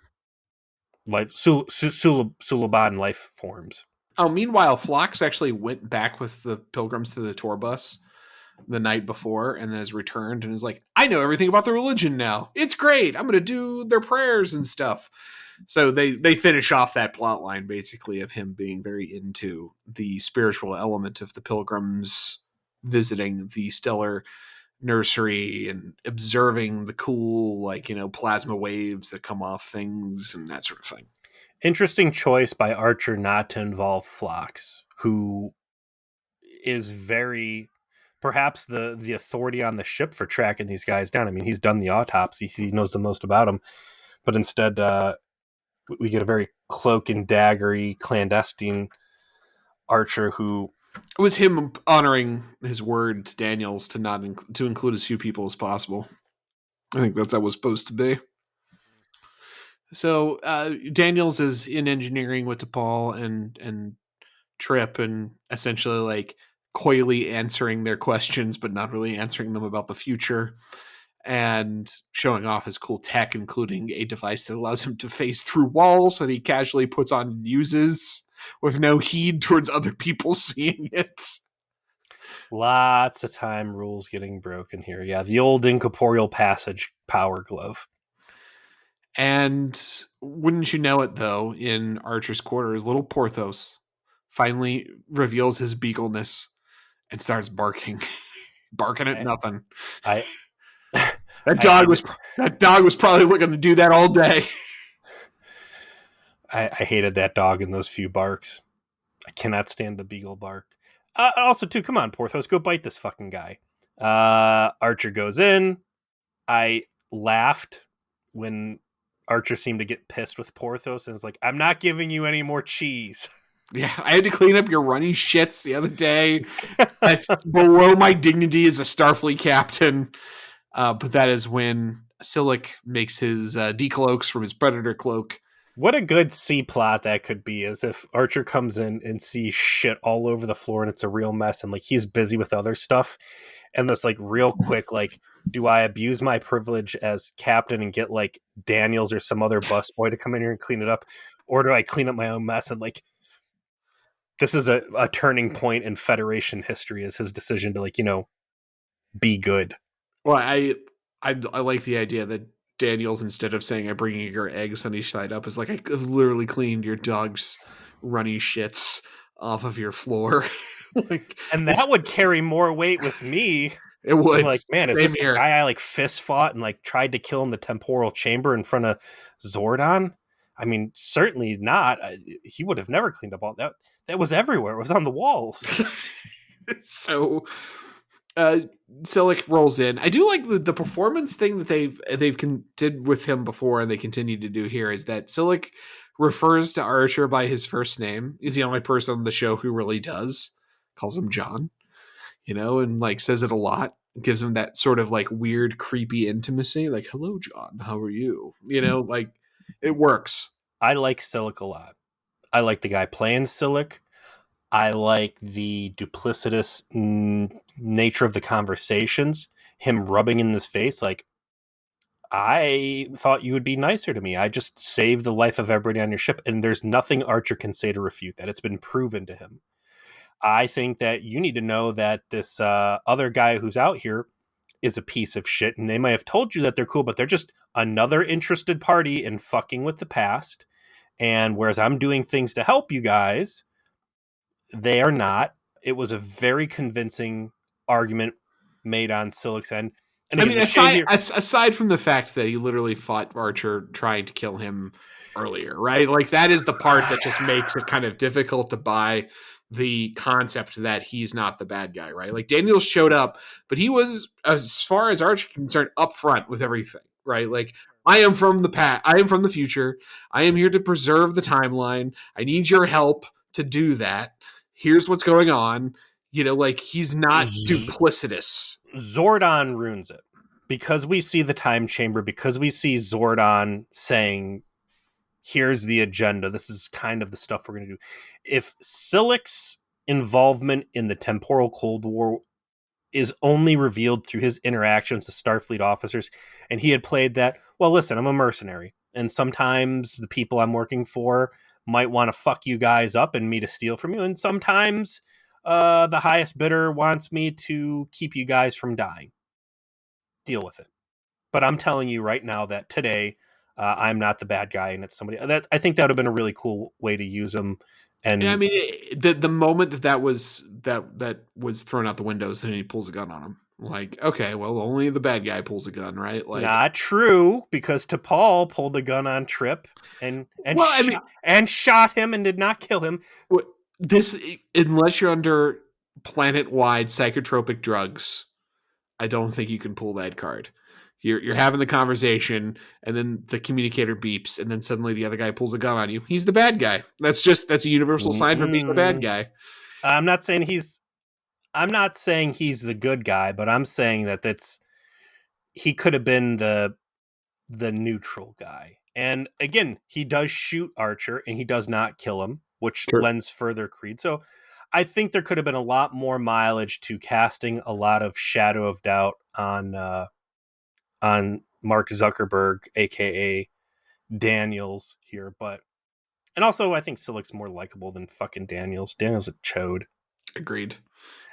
life, Sulaban life forms. Oh, meanwhile, Phlox actually went back with the pilgrims to the tour bus the night before and then has returned and is like, I know everything about the religion now. It's great. I'm going to do their prayers and stuff. So they finish off that plot line basically of him being very into the spiritual element of the pilgrims visiting the stellar nursery and observing the cool, like, plasma waves that come off things and that sort of thing. Interesting choice by Archer not to involve Phlox, who is very perhaps the authority on the ship for tracking these guys down. I mean, he's done the autopsies, he knows the most about them, but instead we get a very cloak and daggery clandestine Archer who It was him honoring his word to Daniels to not to include as few people as possible. I think that's how it was supposed to be. So Daniels is in engineering with DePaul and Trip, and essentially like coyly answering their questions, but not really answering them about the future, and showing off his cool tech, including a device that allows him to phase through walls that he casually puts on and uses with no heed towards other people seeing it. lots of time rules getting broken here. Yeah, the old incorporeal passage power glove. And wouldn't you know it, though, in Archer's quarters, little Porthos finally reveals his beagleness and starts barking, barking at I nothing. I That I, I, dog was that dog was probably looking to do that all day. I hated that dog in those few barks. I cannot stand the beagle bark. Also, too, come on, Porthos, go bite this fucking guy. Archer goes in. I laughed when Archer seemed to get pissed with Porthos and is like, I'm not giving you any more cheese. Yeah, I had to clean up your running shits the other day. That's below my dignity as a Starfleet captain. But that is when Silic makes his decloaks from his predator cloak. What a good C plot that could be, is if Archer comes in and sees shit all over the floor and it's a real mess and like he's busy with other stuff. And this like real quick, like, do I abuse my privilege as captain and get like Daniels or some other busboy to come in here and clean it up? Or do I clean up my own mess? And like, this is a turning point in Federation history, is his decision to like, be good. Well, I like the idea that Daniels, instead of saying I'm bringing your eggs sunny side up, is like, I literally cleaned your dog's runny shits off of your floor. Like, And that would carry more weight with me. it I'm would. like, man, is Same this the here. guy I like fist fought and like tried to kill in the temporal chamber in front of Zordon? I mean, certainly not. He would have never cleaned up all that. That was everywhere. It was on the walls. So uh Silic rolls in. I do like the performance thing that they've did with him before and they continue to do here, is that Silic refers to Archer by his first name. He's the only person on the show who really does. Calls him John, and like says it a lot. Gives him that sort of like weird, creepy intimacy. Like, hello, John, how are you? Like, it works. I like Silic a lot. I like the guy playing Silic. I like the duplicitous nature of the conversations. Him rubbing in his face, like, I thought you would be nicer to me. I just saved the life of everybody on your ship, and there's nothing Archer can say to refute that. It's been proven to him. I think that you need to know that this other guy who's out here is a piece of shit, and they might have told you that they're cool, but they're just another interested party in fucking with the past. And whereas I'm doing things to help you guys, they are not. It was a very convincing argument made on Silic's end. And I again, mean, the shit here. aside from the fact that he literally fought Archer trying to kill him earlier, right? Like, that is the part that just makes it kind of difficult to buy the concept that he's not the bad guy, right? Like, Daniels showed up, but he was, as far as Archer is concerned, upfront with everything, right? Like, I am from the past. I am from the future. I am here to preserve the timeline. I need your help to do that. Here's what's going on. Like, he's not duplicitous. Zordon ruins it because we see the time chamber, because we see Zordon saying, here's the agenda. This is kind of the stuff we're going to do. If Silic's involvement in the temporal Cold War is only revealed through his interactions with Starfleet officers, and he had played that, well, listen, I'm a mercenary, and sometimes the people I'm working for might want to fuck you guys up and me to steal from you. And sometimes the highest bidder wants me to keep you guys from dying. Deal with it. But I'm telling you right now that today I'm not the bad guy and it's somebody that I think that would have been a really cool way to use them. And Yeah, I mean, the moment that was thrown out the windows, and he pulls a gun on him. Like, okay, well, only the bad guy pulls a gun, right? Like, not true, because T'Pol pulled a gun on Trip and well, I mean, shot him and did not kill him. this, unless you're under planet-wide psychotropic drugs, I don't think you can pull that card. You're having the conversation, and then the communicator beeps, and then suddenly the other guy pulls a gun on you. He's the bad guy. That's a universal sign for being a bad guy. I'm not saying he's the good guy, but I'm saying that he could have been the neutral guy. And again, he does shoot Archer, and he does not kill him, which lends further creed. So I think there could have been a lot more mileage to casting a lot of shadow of doubt on Mark Zuckerberg, aka Daniels here. And also I think Silik's more likable than fucking Daniels. Daniels a chode. Agreed.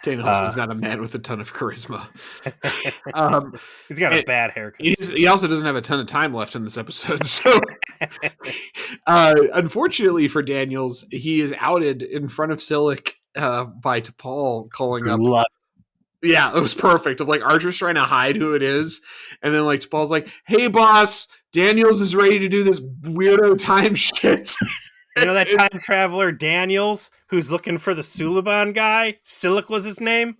Daniels is not a man with a ton of charisma. He's got a bad haircut. He also doesn't have a ton of time left in this episode. So, unfortunately for Daniels, he is outed in front of Silik by T'Pol calling up. Yeah, it was perfect. Of like Archer's trying to hide who it is, and then like T'Pol's like, "Hey, boss, Daniels is ready to do this weirdo time shit." You know that time traveler Daniels who's looking for the Suliban guy? Silik was his name.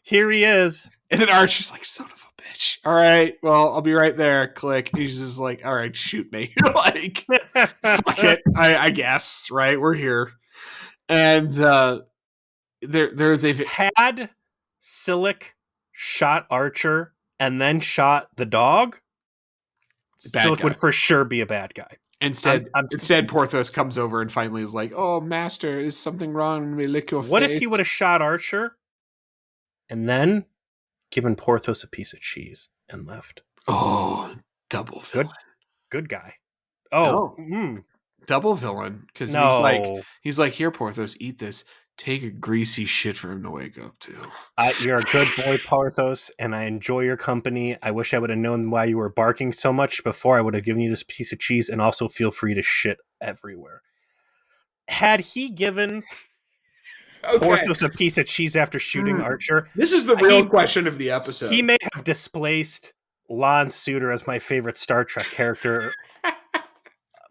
Here he is. And then Archer's like, son of a bitch. All right, well, I'll be right there. Click. He's just like, all right, shoot me. Like, fuck it. I guess, right? We're here. And there's had Silik shot Archer and then shot the dog, Silik would for sure be a bad guy. Instead, Porthos comes over and finally is like, "Oh, master, is something wrong? Let me lick your face." What if he would have shot Archer and then given Porthos a piece of cheese and left? Oh, double villain. Good guy. Double villain, because he's like, "Here, Porthos, eat this. Take a greasy shit for him to wake up to." You're a good boy, Porthos, and I enjoy your company. I wish I would have known why you were barking so much before. I would have given you this piece of cheese, and also feel free to shit everywhere. Had he given Porthos a piece of cheese after shooting Archer? This is the real question of the episode. He may have displaced Lon Suter as my favorite Star Trek character.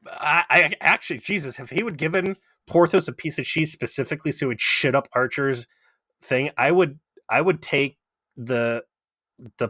I actually, Jesus, if he would given Porthos a piece of cheese specifically so he would shit up Archer's thing, I would take the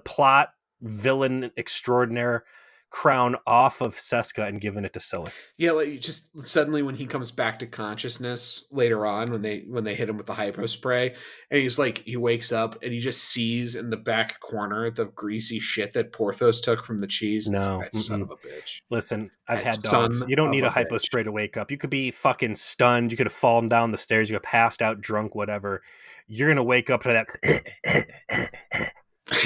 plot villain extraordinaire crown off of Seska and given it to Silik. Yeah, like just suddenly when he comes back to consciousness later on, when they hit him with the hypo spray, and he's like, he wakes up and he just sees in the back corner the greasy shit that Porthos took from the cheese. No, that son of a bitch. Listen, I've had dogs. You don't need a hypo spray to wake up. You could be fucking stunned. You could have fallen down the stairs. You could have passed out, drunk, whatever. You're gonna wake up to that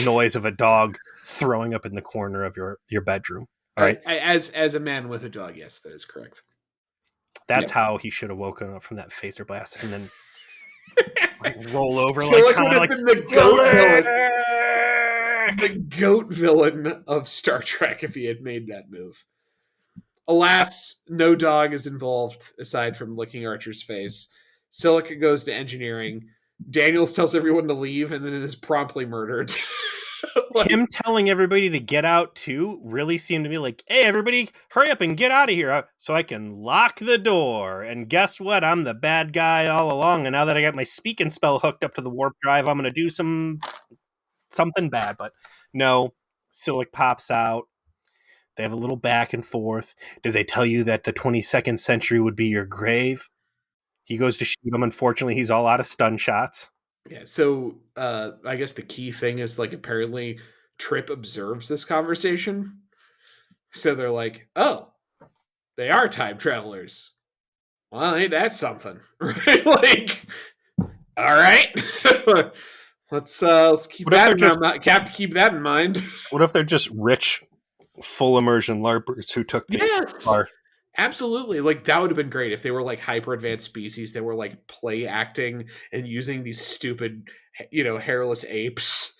noise of a dog throwing up in the corner of your bedroom. All right. As a man with a dog, yes, that is correct. That's how he should have woken up from that phaser blast and then roll over Silik would have been the goat villain of Star Trek if he had made that move. Alas, no dog is involved aside from licking Archer's face. Silik goes to engineering. Daniels tells everyone to leave and then is promptly murdered. Him telling everybody to get out too really seemed to be like, hey, everybody, hurry up and get out of here so I can lock the door. And guess what? I'm the bad guy all along. And now that I got my speak and spell hooked up to the warp drive, I'm going to do something bad. But no, Silik pops out. They have a little back and forth. Did they tell you that the 22nd century would be your grave? He goes to shoot him. Unfortunately, he's all out of stun shots. Yeah, so I guess the key thing is like apparently Trip observes this conversation. So they're like, oh, they are time travelers. Well, ain't that something? Right? Like, all right. let's keep that in mind. Keep that in mind. What if they're just rich, full immersion LARPers who took things far? Absolutely. Like that would have been great if they were like hyper advanced species that were like play acting and using these stupid, hairless apes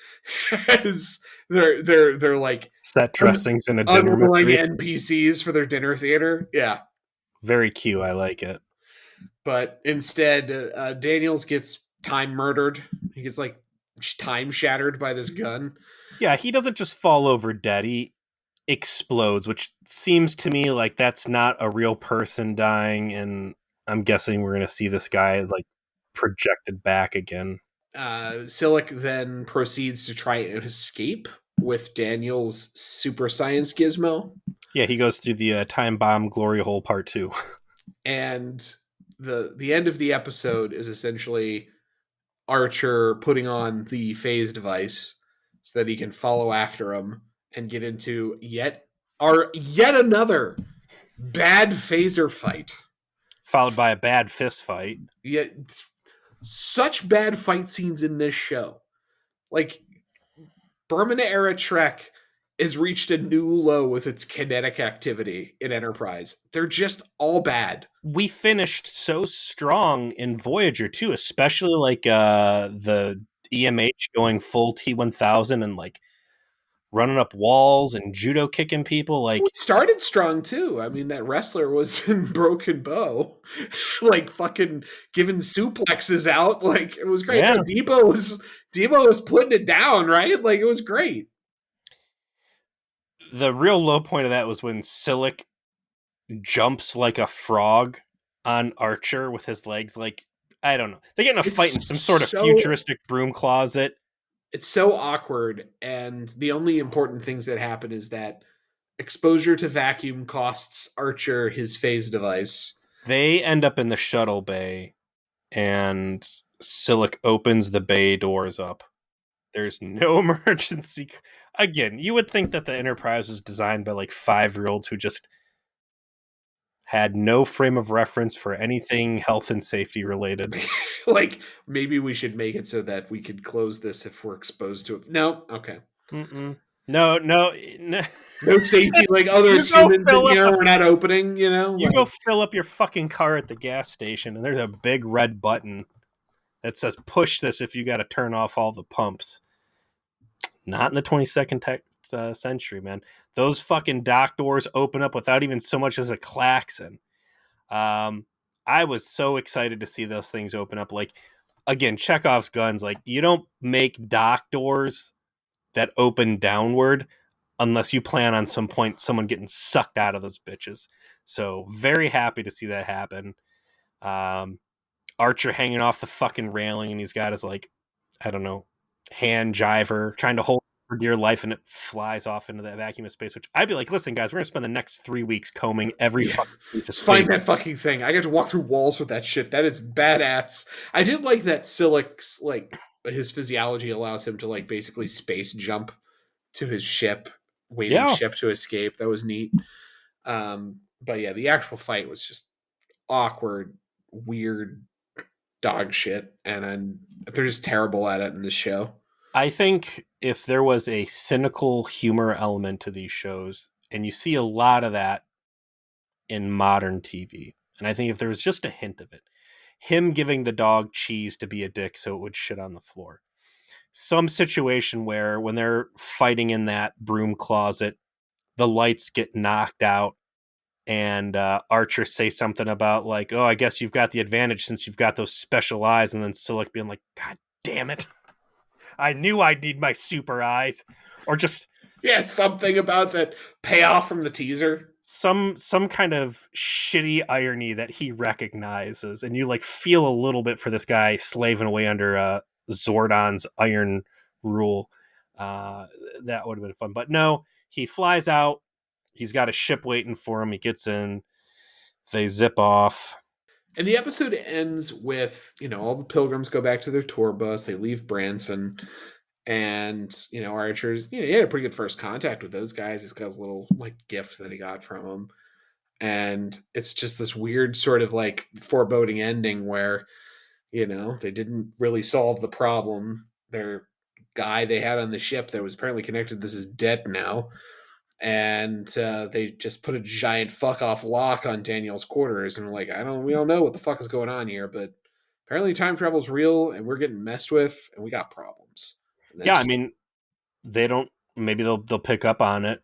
as their like Set un- dressings in a dinner unwilling mystery. NPCs for their dinner theater. Yeah. Very cute. I like it. But instead, Daniels gets time murdered. He gets like time shattered by this gun. Yeah, he doesn't just fall over dead. He explodes, which seems to me like that's not a real person dying. And I'm guessing we're going to see this guy like projected back again. Silic then proceeds to try and escape with Daniel's super science gizmo. Yeah, he goes through the time bomb glory hole part 2. And the end of the episode is essentially Archer putting on the phase device so that he can follow after him and get into yet another bad phaser fight. Followed by a bad fist fight. Yet such bad fight scenes in this show. Like Berman era Trek has reached a new low with its kinetic activity in Enterprise. They're just all bad. We finished so strong in Voyager too, especially like the EMH going full T1000 and like running up walls and judo kicking people. We Like, started strong too. I mean, that wrestler was in Broken Bow, like fucking giving suplexes out. Like it was great. yeah, No, Debo was putting it down, right? Like it was great. the real low point of that was when Silic jumps like a frog on Archer with his legs. Like, I don't know. They get in a fight in It's some sort of so futuristic broom closet. it's so awkward, and the only important things that happen is that exposure to vacuum costs Archer his phase device. They end up in the shuttle bay, and Silic opens the bay doors up. There's no emergency. Again, you would think that the Enterprise was designed by like 5-year-olds who just had no frame of reference for anything health and safety related. Like maybe we should make it so that we could close this if we're exposed to it. No, okay. Mm-mm. No, no, no. No safety. Like, oh, You there's go humans in fill up here. the We're not opening. you go Like fill up your fucking car at the gas station, and there's a big red button that says "push this" if you got to turn off all the pumps. Not in the 22nd century, man. Those fucking dock doors open up without even so much as a klaxon. I was so excited to see those things open up. Like, again, Chekhov's guns. Like, you don't make dock doors that open downward unless you plan on some point someone getting sucked out of those bitches. So very happy to see that happen. Um, Archer hanging off the fucking railing, and he's got his like, I don't know, hand jiver trying to hold for dear life, and it flies off into that vacuum of space. Which I'd be like, listen, guys, we're gonna spend the next 3 weeks combing every yeah. fucking piece of Find space. that fucking thing. I got to walk through walls with that shit. That is badass. I did like that Silic's like his physiology allows him to like basically space jump to his ship, waiting Yeah, ship to escape. That was neat. But yeah, the actual fight was just awkward, weird dog shit, and they're just terrible at it in this show. I think if there was a cynical humor element to these shows, and you see a lot of that in modern TV, and I think if there was just a hint of it, him giving the dog cheese to be a dick so it would shit on the floor. Some situation where when they're fighting in that broom closet, the lights get knocked out, and Archer say something about like, "Oh, I guess you've got the advantage since you've got those special eyes," and then Silic being like, "God damn it, I knew I'd need my super eyes," or just Yeah, something about that payoff from the teaser. some kind of shitty irony that he recognizes, and you like feel a little bit for this guy slaving away under Zordon's iron rule. Uh, that would have been fun, but no, he flies out. He's got a ship waiting for him. He gets in. They zip off. And the episode ends with, all the pilgrims go back to their tour bus. They leave Branson. And, Archer's, he had a pretty good first contact with those guys. He's got his little, like, gift that he got from them. And it's just this weird sort of, like, foreboding ending where, they didn't really solve the problem. Their guy they had on the ship that was apparently connected, this is dead now. and they just put a giant fuck off lock on Daniel's quarters, and we're like, we don't know what the fuck is going on here, but apparently time travel's real, and we're getting messed with, and we got problems. And then Yeah, I just mean, they don't. Maybe they'll pick up on it.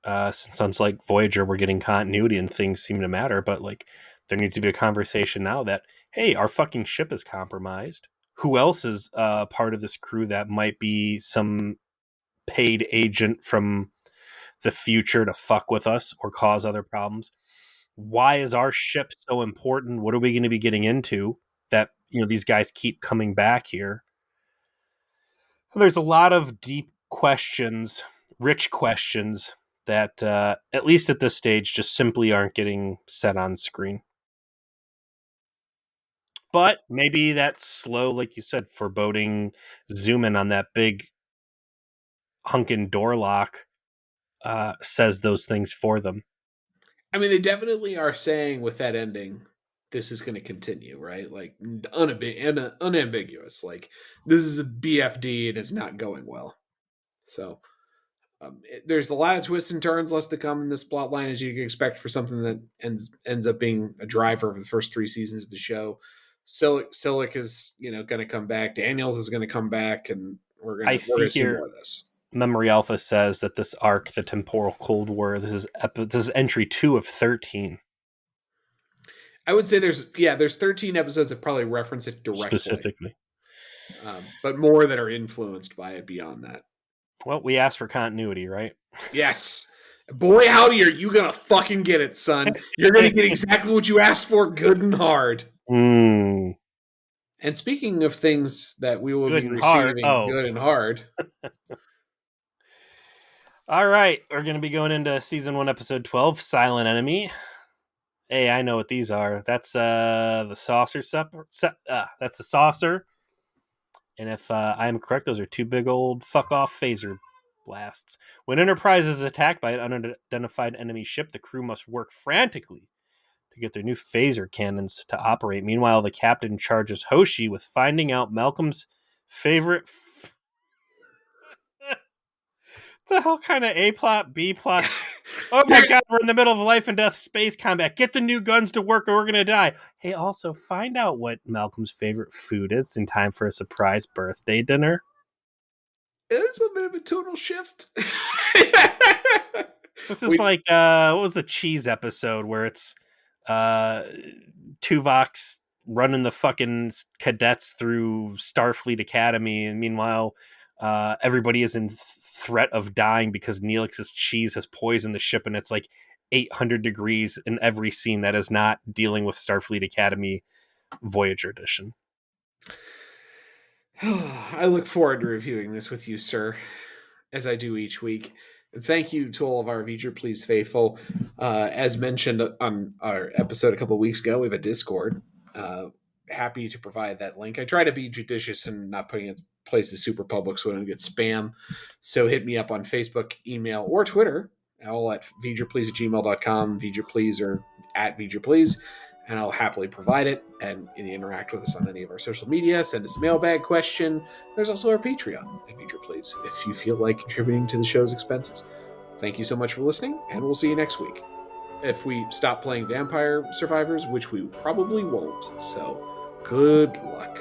Since unlike Voyager, we're getting continuity and things seem to matter. But like, there needs to be a conversation now that, hey, our fucking ship is compromised. Who else is part of this crew that might be some paid agent from the future to fuck with us or cause other problems? Why is our ship so important? What are we going to be getting into that, these guys keep coming back here? There's a lot of deep questions, rich questions that, at least at this stage, just simply aren't getting set on screen. But maybe that slow, like you said, foreboding zoom in on that big hunkin' door lock says those things for them. I mean, they definitely are saying with that ending, this is going to continue, right? Like unambiguous. Like this is a BFD and it's not going well. So there's a lot of twists and turns less to come in this plot line, as you can expect for something that ends up being a driver of the first 3 seasons of the show. Silic is going to come back. Daniels is going to come back, and we're I going see to see here more of this. Memory Alpha says that this arc, the Temporal Cold War, this is entry 2 of 13. I would say there's 13 episodes that probably reference it directly, specifically, but more that are influenced by it beyond that. Well, we asked for continuity, right? Yes. Boy, howdy, are you gonna fucking get it, son? You're gonna get exactly what you asked for, good and hard. Mm. And speaking of things that we will Good be and hard. receiving good and hard. All right, we're going to be going into season 1, episode 12, Silent Enemy. Hey, I know what these are. That's the saucer that's the saucer. And if I am correct, those are 2 big old fuck off phaser blasts. When Enterprise is attacked by an unidentified enemy ship, the crew must work frantically to get their new phaser cannons to operate. Meanwhile, the captain charges Hoshi with finding out Malcolm's favorite. What the hell kind of A plot, B plot? Oh my god, we're in the middle of life and death space combat. Get the new guns to work or we're going to die. Hey, also find out what Malcolm's favorite food is in time for a surprise birthday dinner. It's a bit of a tonal shift. This is like, what was the cheese episode where it's Tuvok's running the fucking cadets through Starfleet Academy, and meanwhile, everybody is in threat of dying because Neelix's cheese has poisoned the ship, and it's like 800 degrees in every scene that is not dealing with Starfleet Academy Voyager edition. I look forward to reviewing this with you, sir, as I do each week. And thank you to all of our V'ger Please faithful. As mentioned on our episode a couple of weeks ago, we have a Discord. Happy to provide that link. I try to be judicious and not putting it places super public so I don't get spam. So hit me up on Facebook, email, or Twitter, all at vgerplease@gmail.com, vgerplease or at vgerplease, and I'll happily provide it. And interact with us on any of our social media. Send us a mailbag question. There's also our Patreon at vgerplease if you feel like contributing to the show's expenses. Thank you so much for listening, and we'll see you next week. If we stop playing Vampire Survivors, which we probably won't. So, good luck.